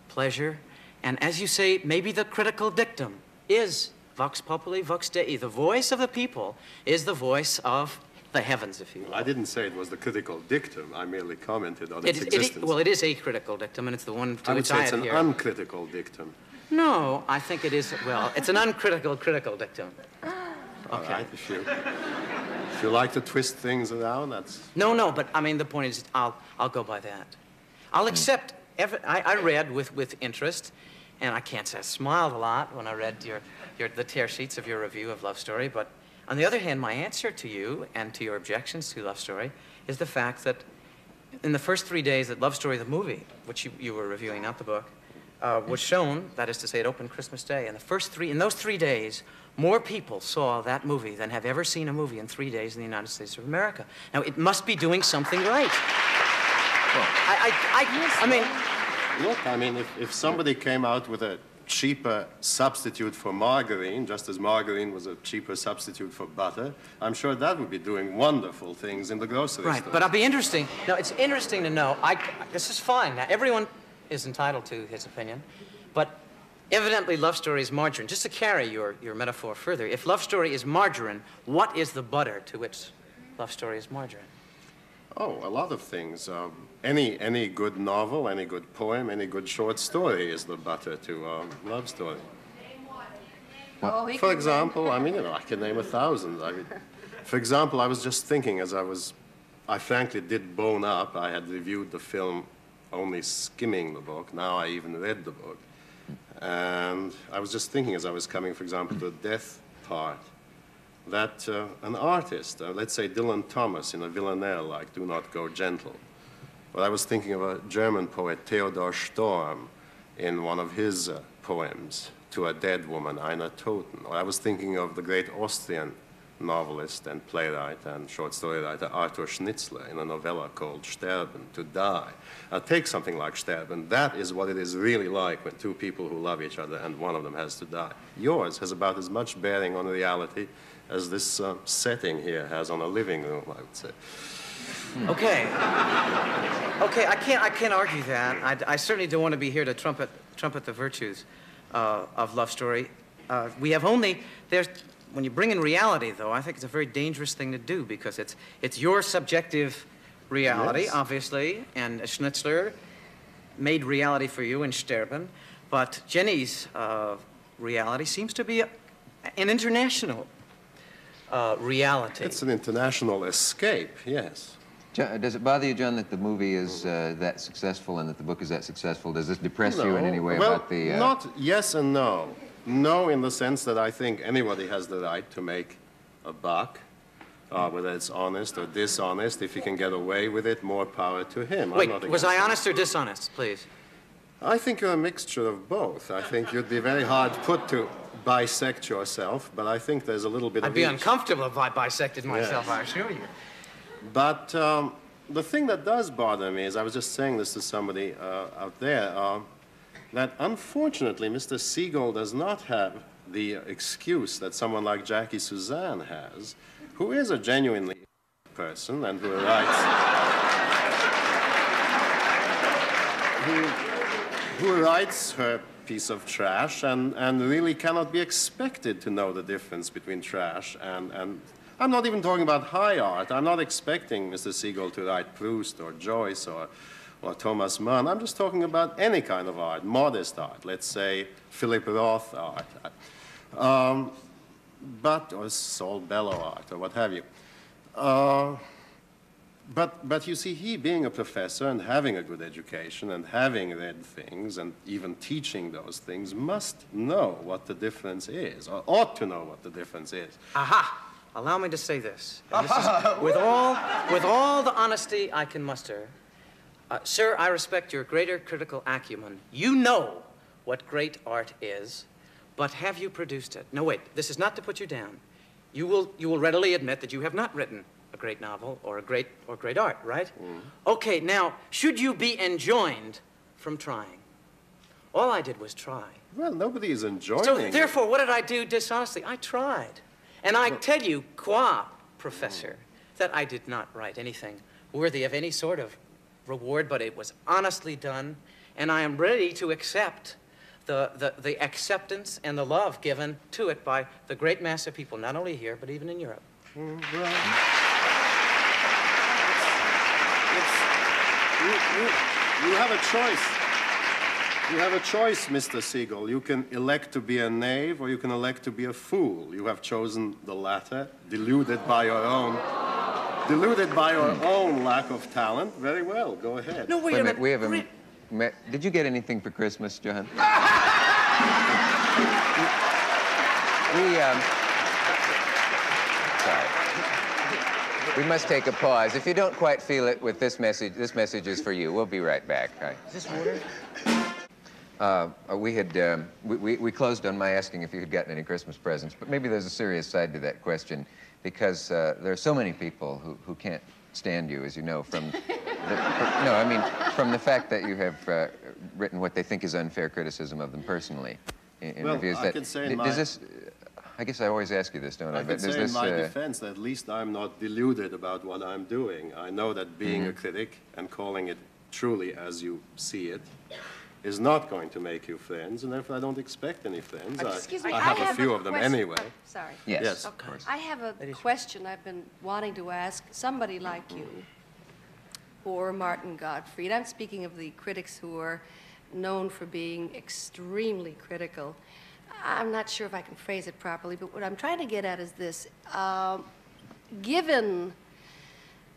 pleasure. And as you say, maybe the critical dictum is vox populi, vox dei. The voice of the people is the voice of the heavens, if you will. I didn't say it was the critical dictum. I merely commented on its existence. Well, it is a critical dictum, and it's the one to which I adhere. I would say it's an uncritical dictum. No, I think it is, well, it's an uncritical critical dictum. Okay. All right, if you like to twist things around, that's... No, but I mean, the point is, I'll go by that. I'll accept, I read with interest, and I can't say I smiled a lot when I read the tear sheets of your review of Love Story, but on the other hand, my answer to you and to your objections to Love Story is the fact that in the first 3 days that Love Story, the movie, which you were reviewing, not the book, was shown, that is to say, it opened Christmas Day. In those 3 days, more people saw that movie than have ever seen a movie in 3 days in the United States of America. Now, it must be doing something right. Well, I mean... Look, I mean, if somebody came out with a cheaper substitute for margarine, just as margarine was a cheaper substitute for butter, I'm sure that would be doing wonderful things in the grocery store. Right, but it'll be interesting. No, it's interesting to know. This is fine. Now, everyone is entitled to his opinion, but evidently Love Story is margarine. Just to carry your metaphor further, if Love Story is margarine, what is the butter to which Love Story is margarine? Oh, a lot of things. Any good novel, any good poem, any good short story is the butter to Love Story. For example, I mean, you know, I can name 1,000. I mean, for example, I was just thinking as I frankly did bone up. I had reviewed the film only skimming the book. Now I even read the book. And I was just thinking as I was coming, for example, to the death part, that an artist, let's say Dylan Thomas in a villanelle like Do Not Go Gentle, but I was thinking of a German poet, Theodor Storm, in one of his poems, To a Dead Woman, Einer Toten. Or I was thinking of the great Austrian novelist and playwright and short story writer Arthur Schnitzler in a novella called Sterben, To Die. Now take something like Sterben. That is what it is really like when two people who love each other and one of them has to die. Yours has about as much bearing on reality as this setting here has on a living room, I would say. Okay. Okay, I can't argue that. I certainly don't want to be here to trumpet the virtues of Love Story. We have only, when you bring in reality, though, I think it's a very dangerous thing to do because it's your subjective reality, yes, obviously, and Schnitzler made reality for you in Sterben, but Jenny's reality seems to be an international reality. It's an international escape, yes. John, does it bother you, John, that the movie is that successful and that the book is that successful? Does this depress you in any way about the... Not yes and no. No, in the sense that I think anybody has the right to make a buck, whether it's honest or dishonest. If he can get away with it, more power to him. Wait, was I honest or dishonest, please? I think you're a mixture of both. I think you'd be very hard put to bisect yourself, but I think there's a little bit of I'd be uncomfortable if I bisected myself, yes, I assure you. But the thing that does bother me is, I was just saying this to somebody out there, that unfortunately Mr. Segal does not have the excuse that someone like Jackie Suzanne has, who is a genuinely person and who writes, who writes her piece of trash and really cannot be expected to know the difference between trash and I'm not even talking about high art. I'm not expecting Mr. Segal to write Proust or Joyce or Thomas Mann. I'm just talking about any kind of art, modest art, let's say Philip Roth art, or Saul Bellow art, or what have you. But you see, he being a professor and having a good education and having read things and even teaching those things must know what the difference is, or ought to know what the difference is. Aha! Allow me to say this. And this is with all the honesty I can muster. Sir, I respect your greater critical acumen. You know what great art is, but have you produced it? No, wait, this is not to put you down. You will readily admit that you have not written a great novel or great art, right? Mm. Okay, now, should you be enjoined from trying? All I did was try. Well, nobody is enjoining. So, therefore, what did I do dishonestly? I tried. And I tell you, qua professor, that I did not write anything worthy of any sort of reward, but it was honestly done, and I am ready to accept the acceptance and the love given to it by the great mass of people, not only here, but even in Europe. Well, you have a choice. You have a choice, Mr. Segal. You can elect to be a knave, or you can elect to be a fool. You have chosen the latter, deluded by your own lack of talent. Very well. Go ahead. No, wait a minute. We have a. Did you get anything for Christmas, John? Sorry. We must take a pause. If you don't quite feel it with this message is for you. We'll be right back. Hi. Is this water? We closed on my asking if you had gotten any Christmas presents, but maybe there's a serious side to that question, because there are so many people who can't stand you, as you know, from the fact that you have written what they think is unfair criticism of them personally in reviews. I can say I guess I always ask you this, don't I? I can say in my defense that at least I'm not deluded about what I'm doing. I know that being a critic and calling it truly as you see it is not going to make you friends, and therefore I don't expect any friends. Excuse me, I have a few of them anyway. Oh, sorry. Yes, of course. I have a question I've been wanting to ask somebody like you, or Martin Gottfried. I'm speaking of the critics who are known for being extremely critical. I'm not sure if I can phrase it properly, but what I'm trying to get at is this. Given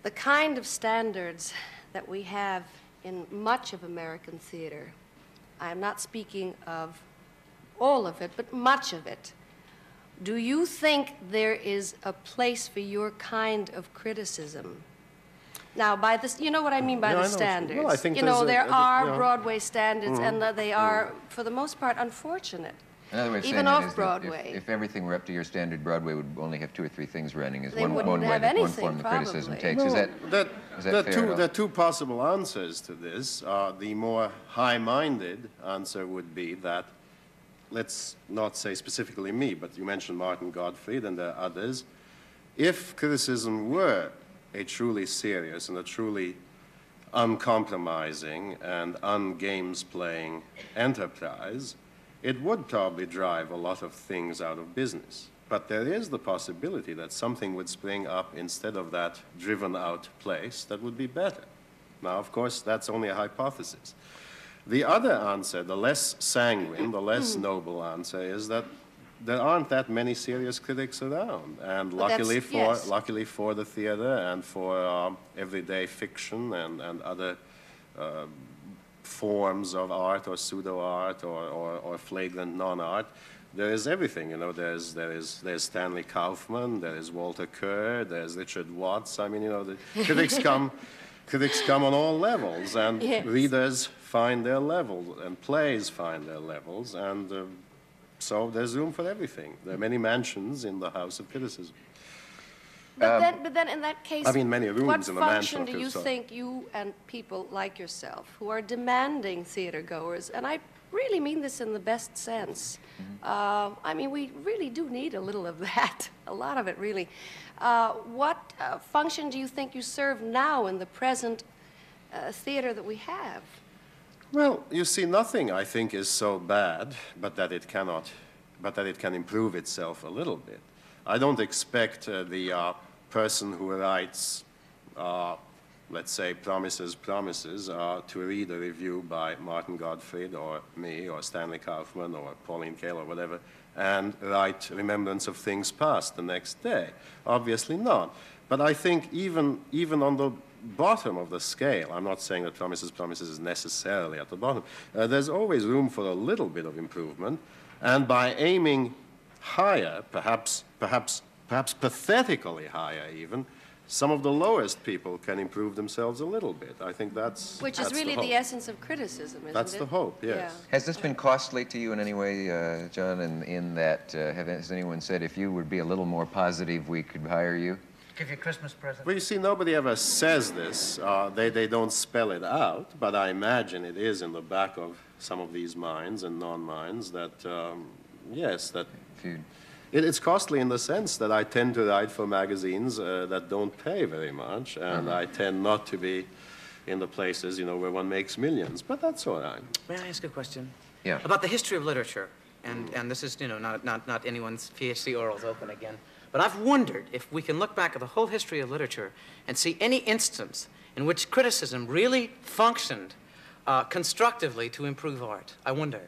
the kind of standards that we have in much of American theater, I'm not speaking of all of it, but much of it, do you think there is a place for your kind of criticism? Now, by this, you know what I mean by the standards. Well, I think there are Broadway standards, and they are, for the most part, unfortunate. In other words, even off-Broadway. If everything were up to your standard, Broadway would only have 2 or 3 things running. Is they one wouldn't way have that anything, one form the criticism probably. takes. No, Is that fair? There are 2 possible answers to this. The more high-minded answer would be that, let's not say specifically me, but you mentioned Martin Gottfried and there are others. If criticism were a truly serious and a truly uncompromising and ungames-playing enterprise, it would probably drive a lot of things out of business. But there is the possibility that something would spring up instead of that driven-out place that would be better. Now, of course, that's only a hypothesis. The other answer, the less sanguine, the less noble answer, is that there aren't that many serious critics around. And luckily for the theater and for everyday fiction and other forms of art or pseudo-art or flagrant non-art, there is everything. You know, there's Stanley Kaufman, there is Walter Kerr, there's Richard Watts. I mean, you know, the critics come on all levels, and readers find their level, and plays find their levels, and so there's room for everything. There are many mansions in the house of criticism. But then in that case, I mean, many rooms in the mansion. What function do you think you and people like yourself, who are demanding theater goers, and I really mean this in the best sense, I mean, we really do need a little of that, a lot of it really. What function do you think you serve now in the present theater that we have? Well, you see, nothing I think is so bad, but that it can improve itself a little bit. I don't expect the person who writes, let's say, Promises, to read a review by Martin Gottfried or me or Stanley Kaufman or Pauline Kael or whatever and write Remembrance of Things Past the next day. Obviously not. But I think even on the bottom of the scale, I'm not saying that Promises, Promises is necessarily at the bottom. There's always room for a little bit of improvement, and by aiming higher, perhaps pathetically higher even, some of the lowest people can improve themselves a little bit. I think that's Which is really the essence of criticism, isn't it? That's the hope, yes. Yeah. Has this been costly to you in any way, John, in that, has anyone said if you would be a little more positive, we could hire you? Give you a Christmas present. Well, you see, nobody ever says this. They don't spell it out, but I imagine it is in the back of some of these minds and non-minds that, yes, that... It's costly in the sense that I tend to write for magazines that don't pay very much, and I tend not to be in the places, you know, where one makes millions, but that's all right. May I ask a question? Yeah. About the history of literature, and this is, you know, not anyone's PhD orals open again, but I've wondered if we can look back at the whole history of literature and see any instance in which criticism really functioned constructively to improve art. I wonder.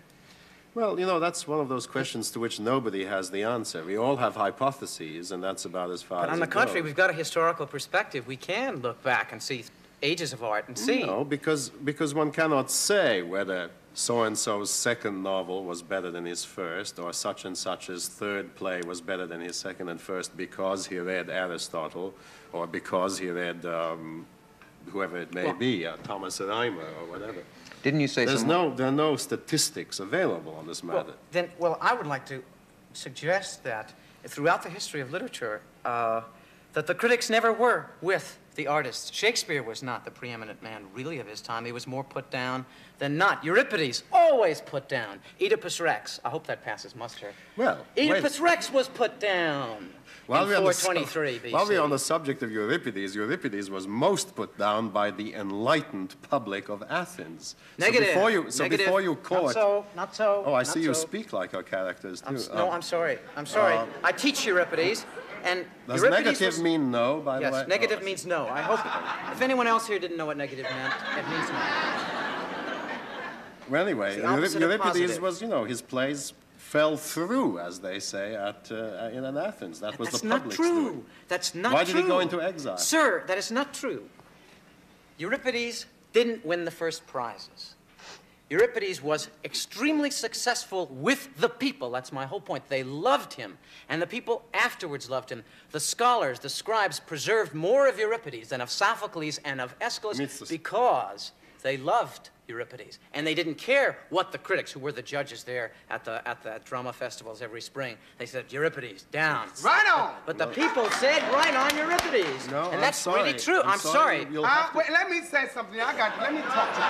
Well, you know, that's one of those questions to which nobody has the answer. We all have hypotheses, and that's about as far as it goes. But on the contrary, we've got a historical perspective. We can look back and see ages of art and see. No, because one cannot say whether so-and-so's second novel was better than his first, or such and such's third play was better than his second and first because he read Aristotle, or because he read whoever it may be, Thomas Reimer or whatever. Didn't you say there are no statistics available on this matter. Well, I would like to suggest that throughout the history of literature, that the critics never were with the artists. Shakespeare was not the preeminent man, really, of his time. He was more put down than not. Euripides, always put down. Oedipus Rex, I hope that passes muster. Well, Oedipus Rex was put down in 423 BC. While we're on the subject of Euripides, Euripides was most put down by the enlightened public of Athens. Negative. So before you court... Not so. Oh, I see you speak like our characters, too. No, I'm sorry. I'm sorry. I teach Euripides. And does Euripides negative mean no, by the way? Yes, negative means no. I hope, if anyone else here didn't know what negative meant, it means no. Well, anyway, Euripides was, you know, his plays fell through, as they say, in Athens. That was the public's doing. That's not true. Why did he go into exile? Sir, that is not true. Euripides didn't win the first prizes. Euripides was extremely successful with the people. That's my whole point. They loved him, and the people afterwards loved him. The scholars, the scribes, preserved more of Euripides than of Sophocles and of Aeschylus because they loved Euripides, and they didn't care what the critics, who were the judges there at the drama festivals every spring, they said, Euripides, down. Right on! But the people said, right on, Euripides. No, and that's really true. I'm sorry. Wait, let me say something. Let me talk to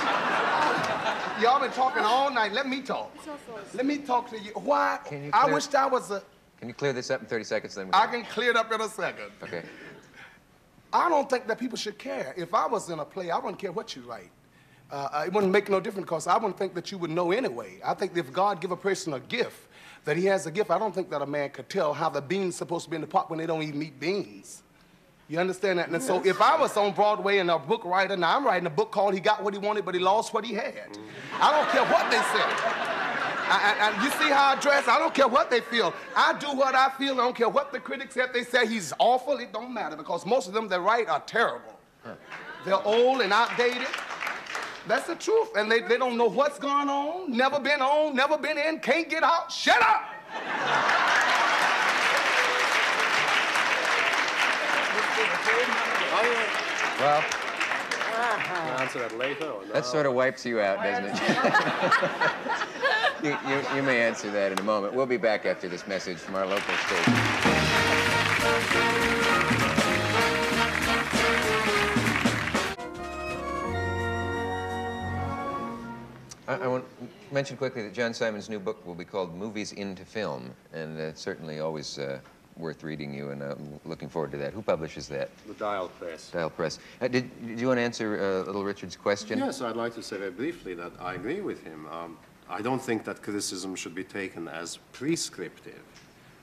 you. Y'all been talking all night. Let me talk. Let me talk to you. Why? I wished I was a... Can you clear this up in 30 seconds? Then I can clear it up in a second. Okay. I don't think that people should care. If I was in a play, I wouldn't care what you write. It wouldn't make no difference because I wouldn't think that you would know anyway. I think if God give a person a gift, that he has a gift, I don't think that a man could tell how the beans supposed to be in the pot when they don't even eat beans. You understand that? And yes. So if I was on Broadway and a book writer, now I'm writing a book called He Got What He Wanted, but He Lost What He Had. I don't care what they say. And you see how I dress? I don't care what they feel. I do what I feel. I don't care what the critics say. If they say he's awful, it don't matter because most of them that write are terrible. They're old and outdated. That's the truth. And they don't know what's going on, never been in, can't get out. Shut up! Well, answer that later or no? That sort of wipes you out, doesn't it? you may answer that in a moment. We'll be back after this message from our local station. I want to mention quickly that John Simon's new book will be called Movies into Film, and it's certainly always worth reading you, and I'm looking forward to that. Who publishes that? The Dial Press. Dial Press. Did you want to answer Little Richard's question? Yes, I'd like to say very briefly that I agree with him. I don't think that criticism should be taken as prescriptive.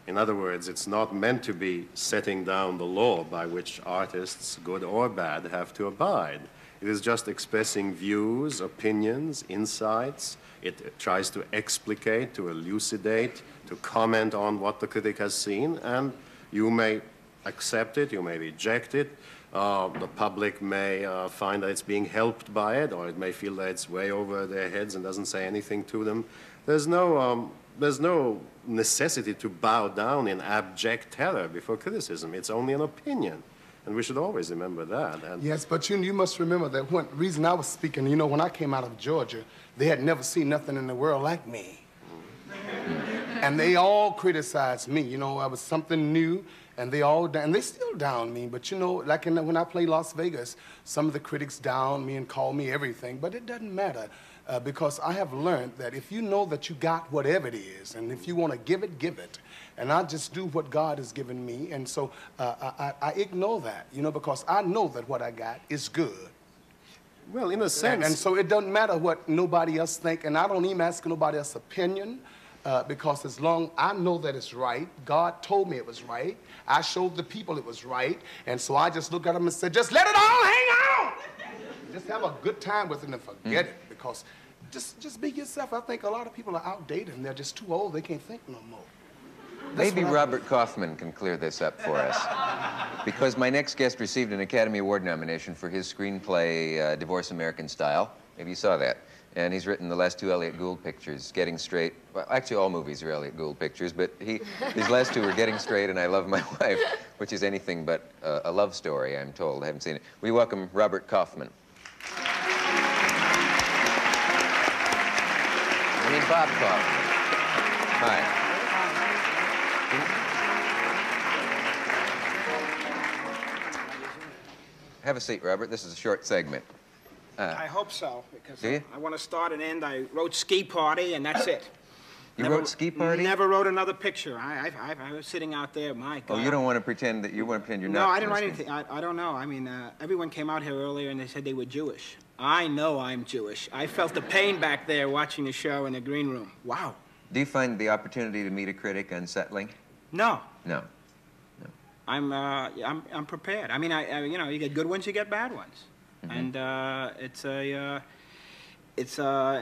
In other words, it's not meant to be setting down the law by which artists, good or bad, have to abide. It is just expressing views, opinions, insights. It tries to explicate, to elucidate, to comment on what the critic has seen, and you may accept it, you may reject it, The public may find that it's being helped by it, or it may feel that it's way over their heads and doesn't say anything to them. There's no necessity to bow down in abject terror before criticism. It's only an opinion. And we should always remember that. And yes, but you must remember that one reason I was speaking, you know, when I came out of Georgia, they had never seen nothing in the world like me. And they all criticized me. You know, I was something new, and they still down me. But you know, like when I play Las Vegas, some of the critics down me and call me everything, but it doesn't matter. Because I have learned that if you know that you got whatever it is, and if you want to give it, give it. And I just do what God has given me, and so I ignore that, you know, because I know that what I got is good. Well, in a sense. And so it doesn't matter what nobody else think, and I don't even ask nobody else's opinion, because as long I know that it's right, God told me it was right, I showed the people it was right, and so I just look at them and say, just let it all hang out! Just have a good time with it and forget it, because just be yourself. I think a lot of people are outdated and they're just too old. They can't think no more. Maybe Robert Kaufman can clear this up for us. Because my next guest received an Academy Award nomination for his screenplay, Divorce American Style. Maybe you saw that. And he's written the last two Elliott Gould pictures, Getting Straight. Well, actually, all movies are Elliott Gould pictures, but his last two were Getting Straight and I Love My Wife, which is anything but a love story, I'm told. I haven't seen it. We welcome Robert Kaufman. I mean, Bob Kaufman. Hi. Have a seat, Robert. This is a short segment. I hope so, because do you? I want to start and end. I wrote Ski Party, and that's it. You wrote Ski Party? Never wrote another picture. I was sitting out there, my God. Oh, you don't want to pretend that you want to pretend you're not? No, I didn't write anything. I don't know. I mean, everyone came out here earlier, and they said they were Jewish. I know I'm Jewish. I felt the pain back there watching the show in the green room. Wow. Do you find the opportunity to meet a critic unsettling? No. No. I'm prepared. I mean, you know, you get good ones, you get bad ones. Mm-hmm. And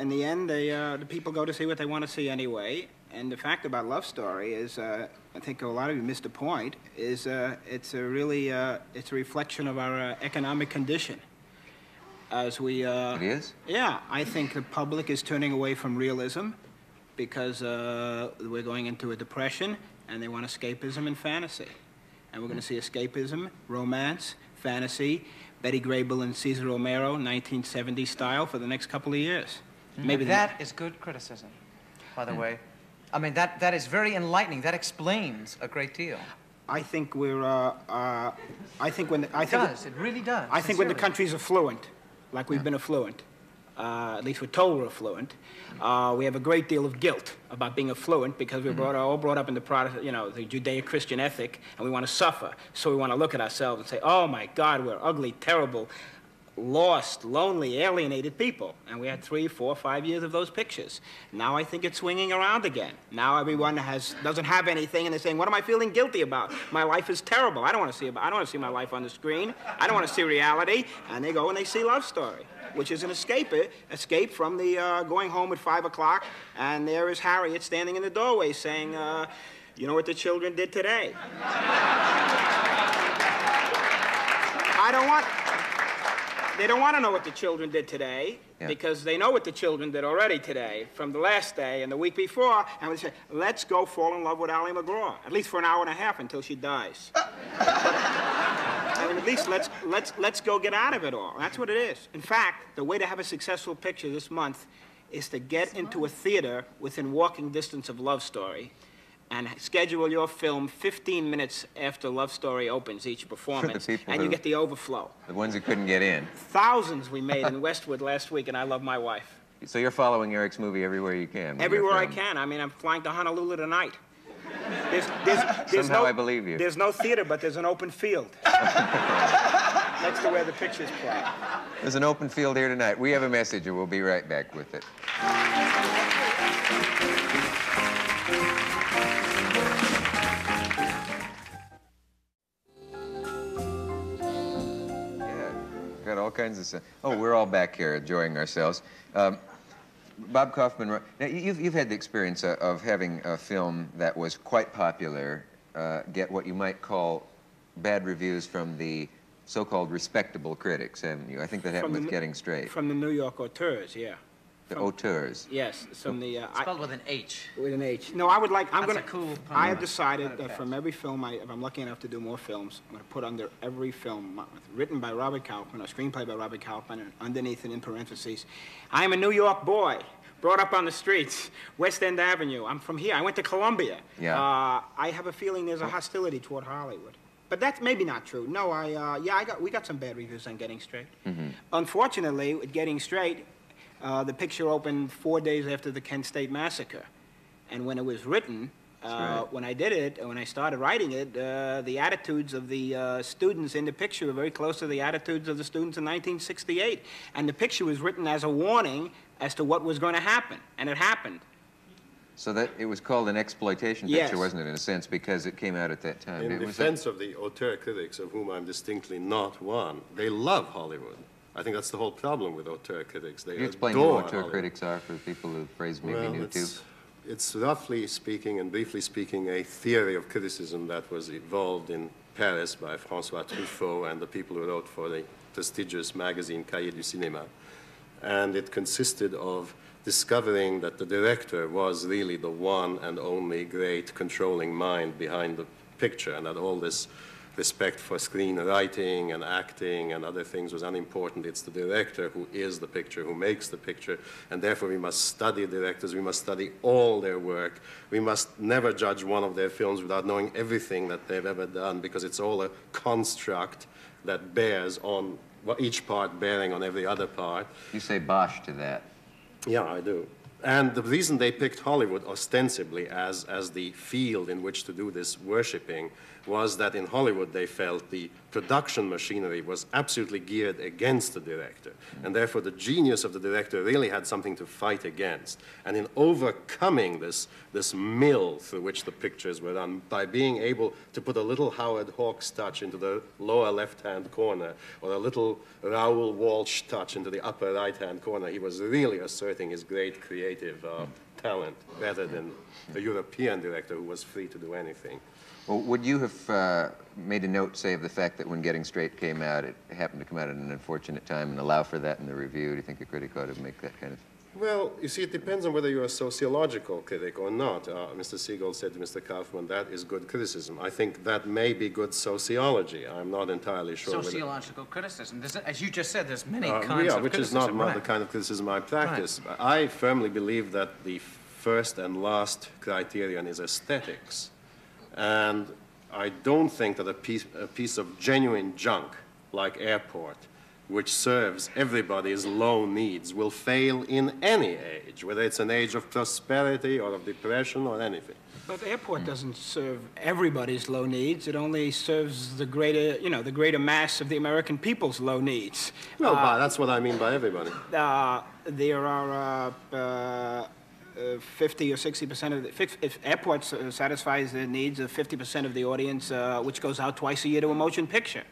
in the end, the people go to see what they want to see anyway. And the fact about Love Story is, I think a lot of you missed the point, is it's a reflection of our economic condition. As we, it is? Yeah, I think the public is turning away from realism because we're going into a depression, and they want escapism and fantasy. And we're going to see escapism, romance, fantasy, Betty Grable and Cesar Romero, 1970 style, for the next couple of years. Maybe that is good criticism, by the way. I mean, that is very enlightening. That explains a great deal. I think we're. I think when. It really does. I think when the country's affluent, like we've been affluent, at least we're told we're affluent, we have a great deal of guilt about being affluent because we're all brought up in the the Judeo-Christian ethic, and we want to suffer. So we want to look at ourselves and say, "Oh my God, we're ugly, terrible, lost, lonely, alienated people." And we had 3, 4, 5 years of those pictures. Now I think it's swinging around again. Now everyone doesn't have anything, and they're saying, "What am I feeling guilty about? My life is terrible. I don't want to see my life on the screen. I don't want to see reality." And they go and they see Love Story, which is an escape from the going home at 5 o'clock, and there is Harriet standing in the doorway saying, "You know what the children did today?" They don't want to know what the children did today, because they know what the children did already today, from the last day and the week before, and we say, let's go fall in love with Ally McGraw, at least for an hour and a half until she dies. I mean, at least let's go get out of it all. That's what it is. In fact, the way to have a successful picture this month is to get into a theater within walking distance of Love Story and schedule your film 15 minutes after Love Story opens each performance, and you get the overflow. The ones who couldn't get in. Thousands we made in Westwood last week, and I Love My Wife. So you're following Erich's movie everywhere you can? Everywhere I can. I mean, I'm flying to Honolulu tonight. Somehow I believe you. There's no theater, but there's an open field. Next to where the pictures play. There's an open field here tonight. We have a message, and we'll be right back with it. Got all kinds of stuff. Oh, we're all back here enjoying ourselves. Bob Kaufman, now you've had the experience of having a film that was quite popular get what you might call bad reviews from the so-called respectable critics, haven't you? I think that happened with Getting Straight. From the New York auteurs, yeah. The auteurs. Yes, from the... spelled with an H. With an H. No, I would like... That's a cool pun. I have decided that from every film, if I'm lucky enough to do more films, I'm going to put under every film written by Robert Kaufman, or screenplay by Robert Kaufman, and underneath and in parentheses, I am a New York boy, brought up on the streets, West End Avenue. I'm from here. I went to Columbia. Yeah. I have a feeling there's a hostility toward Hollywood. But that's maybe not true. No, we got some bad reviews on Getting Straight. Mm-hmm. Unfortunately, with Getting Straight, the picture opened 4 days after the Kent State Massacre. And when it was written, when I did it, when I started writing it, the attitudes of the students in the picture were very close to the attitudes of the students in 1968. And the picture was written as a warning as to what was going to happen. And it happened. So that it was called an exploitation picture, wasn't it, in a sense, because it came out at that time? In defense of the auteur critics, of whom I'm distinctly not one, they love Hollywood. I think that's the whole problem with auteur critics. They Can you explain who auteur critics are for people who the phrase may be new to? It's roughly speaking and briefly speaking a theory of criticism that was evolved in Paris by François Truffaut and the people who wrote for the prestigious magazine Cahiers du Cinéma. And it consisted of discovering that the director was really the one and only great controlling mind behind the picture, and that all this respect for screenwriting and acting and other things was unimportant. It's the director who is the picture, who makes the picture, and therefore we must study directors, we must study all their work. We must never judge one of their films without knowing everything that they've ever done, because it's all a construct that bears on, each part bearing on every other part. You say bosh to that. Yeah, I do. And the reason they picked Hollywood ostensibly as the field in which to do this worshipping was that in Hollywood they felt the production machinery was absolutely geared against the director. And therefore the genius of the director really had something to fight against. And in overcoming this mill through which the pictures were done, by being able to put a little Howard Hawks touch into the lower left-hand corner, or a little Raoul Walsh touch into the upper right-hand corner, he was really asserting his great creative talent, better than a European director who was free to do anything. Well, would you have made a note, say, of the fact that when Getting Straight came out, it happened to come out at an unfortunate time, and allow for that in the review? Do you think a critic ought to make that kind of... Well, you see, it depends on whether you're a sociological critic or not. Mr. Segal said to Mr. Kaufman, that is good criticism. I think that may be good sociology. I'm not entirely sure. Sociological criticism. As you just said, there's many kinds of criticism. Which is not the kind of criticism I practice. Right. I firmly believe that the first and last criterion is aesthetics. And I don't think that a piece of genuine junk, like Airport, which serves everybody's low needs, will fail in any age, whether it's an age of prosperity or of depression or anything. But Airport doesn't serve everybody's low needs. It only serves the greater, the greater mass of the American people's low needs. Well, that's what I mean by everybody. There are 50 or 60% of if Airport satisfies the needs of 50% of the audience, which goes out twice a year to a motion picture.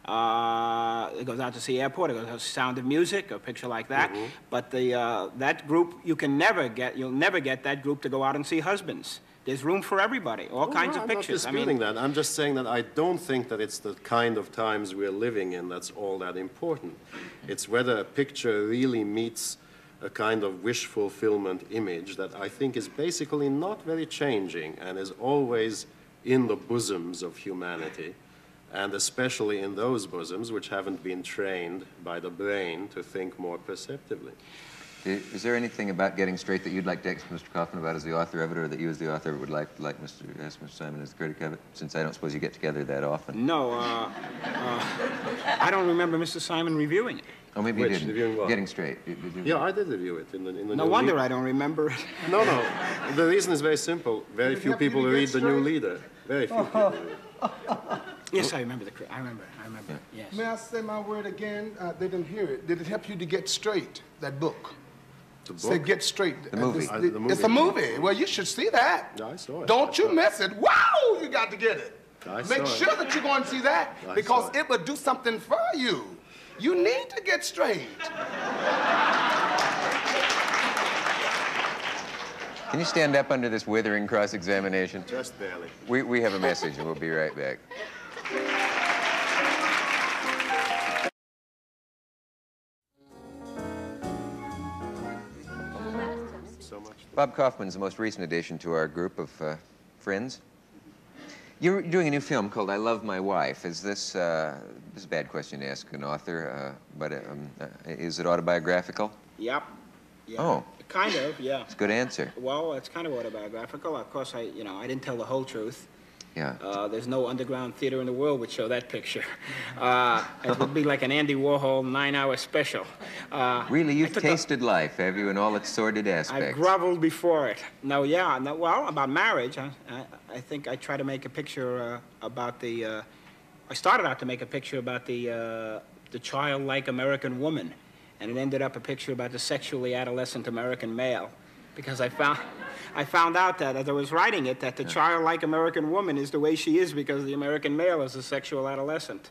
It goes out to see Airport, it goes out to Sound of Music, a picture like that. Mm-hmm. But that group, you'll never get that group to go out and see Husbands. There's room for everybody, all kinds of pictures. I'm not disputing that. I'm just saying that I don't think that it's the kind of times we're living in that's all that important. It's whether a picture really meets a kind of wish fulfillment image that I think is basically not very changing and is always in the bosoms of humanity, and especially in those bosoms which haven't been trained by the brain to think more perceptively. Is there anything about Getting Straight that you'd like to ask Mr. Kaufman about as the author of it, or that you as the author would like ask Mr. Simon as the critic of it, since I don't suppose you get together that often? No, I don't remember Mr. Simon reviewing it. Oh, maybe you didn't. Getting Straight. Yeah, I did review it in the No wonder I don't remember it. No. The reason is very simple. Very few people read The New Leader. Very few people read. Yes, I remember I remember. Yes. May I say my word again? They didn't hear it. Did it help you to get straight, that book? The book? Say Get Straight. The movie. The movie. It's a movie. Well, you should see that. Yeah, I saw it. Don't you miss it. Wow, you got to get it. Make sure that you go and see that, because it will do something for you. You need to get straight. Can you stand up under this withering cross-examination? Just barely. We have a message, and we'll be right back. so much. Bob Kaufman's the most recent addition to our group of friends. You're doing a new film called I Love My Wife. Is this is a bad question to ask an author, but is it autobiographical? Yep. Yeah. Oh. Kind of, yeah. It's a good answer. Well, it's kind of autobiographical. Of course, I didn't tell the whole truth. Yeah. There's no underground theater in the world would show that picture. It would be like an Andy Warhol 9-hour special. Really, you've tasted life, have you, in all its sordid aspects? I've groveled before it. No, yeah. No, well, about marriage, I think I try to make a picture about the. I started out to make a picture about the childlike American woman, and it ended up a picture about the sexually adolescent American male, because I found out that as I was writing it, that the childlike American woman is the way she is because the American male is a sexual adolescent.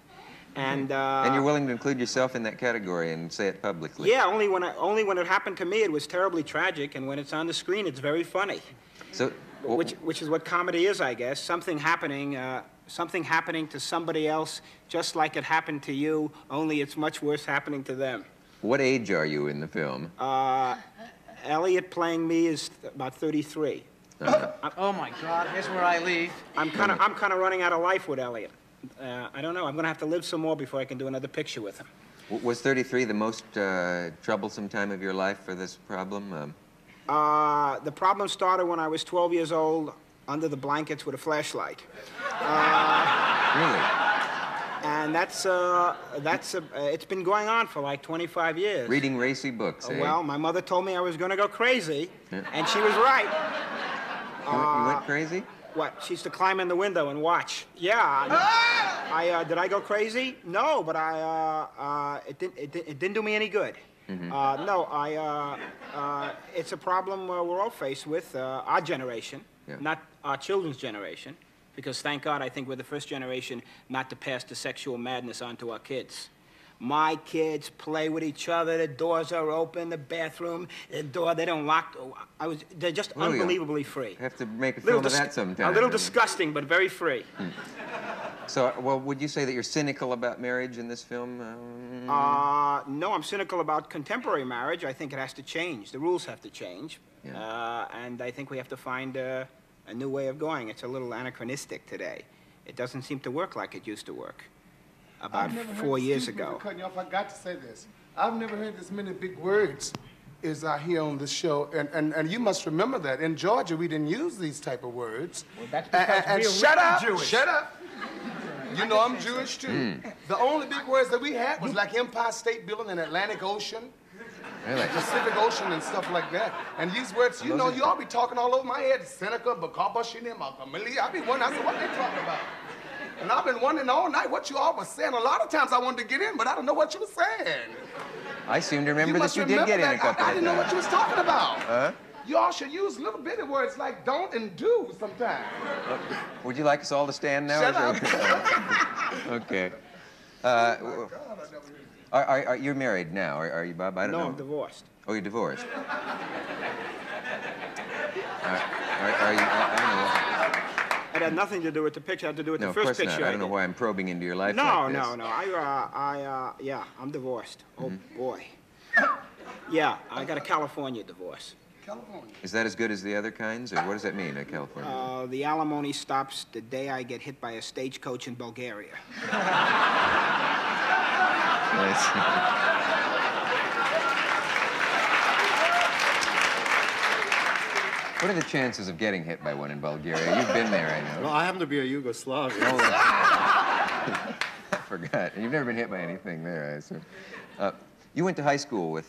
And you're willing to include yourself in that category and say it publicly? Yeah, only when it happened to me, it was terribly tragic, and when it's on the screen, it's very funny. So, which is what comedy is, I guess. Something happening to somebody else, just like it happened to you, only it's much worse happening to them. What age are you in the film? Elliot playing me is about 33. Oh my God! Here's where I leave. I'm kind of running out of life with Elliot. I don't know. I'm going to have to live some more before I can do another picture with him. Was 33 the most troublesome time of your life for this problem? The problem started when I was 12 years old, under the blankets with a flashlight. Really? And it's been going on for like 25 years. Reading racy books, eh? Well, my mother told me I was going to go crazy, and she was right. You went crazy? What? She used to climb in the window and watch. Yeah. Did I go crazy? No, but it didn't do me any good. No, it's a problem we're all faced with, our generation, not our children's generation, because thank God I think we're the first generation not to pass the sexual madness on to our kids. My kids play with each other. The doors are open. The bathroom, the door, they don't lock. They're just unbelievably free. Have to make a film of that sometime. A little disgusting, but very free. So, well, would you say that you're cynical about marriage in this film? No, I'm cynical about contemporary marriage. I think it has to change. The rules have to change. And I think we have to find a new way of going. It's a little anachronistic today. It doesn't seem to work like it used to work about 4 years ago. Cutting you off, I got to say this. I've never heard as many big words as I hear on this show, and you must remember that. In Georgia, we didn't use these type of words. Well, that's because and we're shut up, Jewish. Shut up. You know I'm Jewish, too. The only big words that we had was like Empire State Building and Atlantic Ocean, Pacific Ocean and stuff like that. And these words, you know, you all be talking all over my head. Seneca, Bacaba, Shinim, Akamili. I be wondering, I said, what they talking about? And I've been wondering all night what you all was saying. A lot of times I wanted to get in, but I don't know what you were saying. I seem to remember that you did get in a couple of times. I didn't know what you was talking about. You all should use little bitty words like don't and do sometimes. Would you like us all to stand now? Shut up. Okay. You're married now, are you, Bob? I don't know. No, I'm divorced. Oh, you're divorced. Are you? I don't know. It had nothing to do with the picture. It had to do with the first picture. No, of course not. I don't know why I'm probing into your life no, like this. No. Yeah, I'm divorced. Oh, boy. Yeah, I got a California divorce. California. Is that as good as the other kinds, or what does that mean, a California? The alimony stops the day I get hit by a stagecoach in Bulgaria. What are the chances of getting hit by one in Bulgaria? You've been there, I know. Well, I happen to be a Yugoslav. I forgot. You've never been hit by anything there, I assume. You went to high school with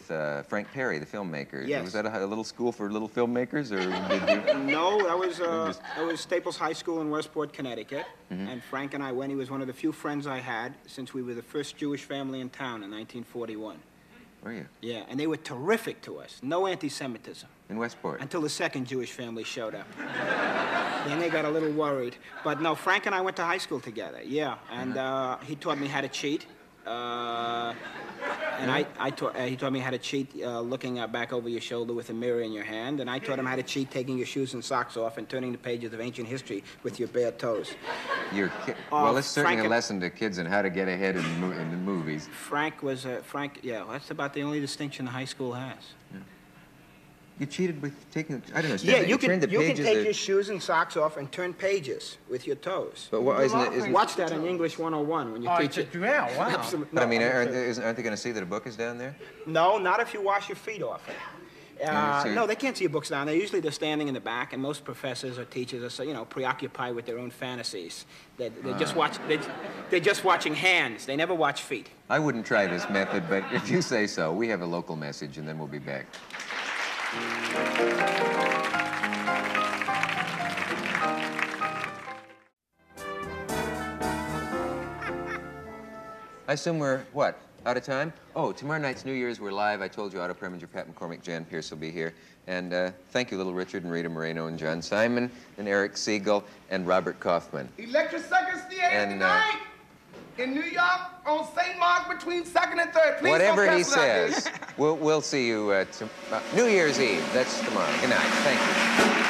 Frank Perry, the filmmaker. Yes. Was that a little school for little filmmakers, or did you? No, that was Staples High School in Westport, Connecticut. And Frank and I went. He was one of the few friends I had since we were the first Jewish family in town in 1941. Were you? Yeah, and they were terrific to us. No anti-Semitism. In Westport? Until the second Jewish family showed up. Then they got a little worried. But no, Frank and I went to high school together, yeah. And he taught me how to cheat. And he taught me how to cheat looking back over your shoulder with a mirror in your hand. And I taught him how to cheat taking your shoes and socks off and turning the pages of ancient history with your bare toes. Well, it's certainly a lesson to kids on how to get ahead in the movies. Frank, yeah, that's about the only distinction the high school has. Yeah. You cheated with taking, I don't understand. Yeah, that. you can take or... your shoes and socks off and turn pages with your toes. But what, isn't Watch that in English 101 when you teach it. Yeah, wow. Absolutely. But No, I mean, aren't they going to see that a book is down there? No, not if you wash your feet off. No, they can't see your books down there. Usually they're standing in the back, and most professors or teachers are so, preoccupied with their own fantasies. They're just watching hands. They never watch feet. I wouldn't try this method, but if you say so, we have a local message, and then we'll be back. I assume we're, what, out of time? Oh, tomorrow night's New Year's, we're live. I told you Otto Preminger, Pat McCormick, Jan Pierce will be here. And thank you, Little Richard and Rita Moreno and John Simon and Erich Segal and Robert Kaufman. Electric Circus Theater tonight in New York on St. Mark between 2nd and 3rd. Please whatever don't he cancel that says, we'll see you New Year's Eve. That's tomorrow. Good night. Thank you.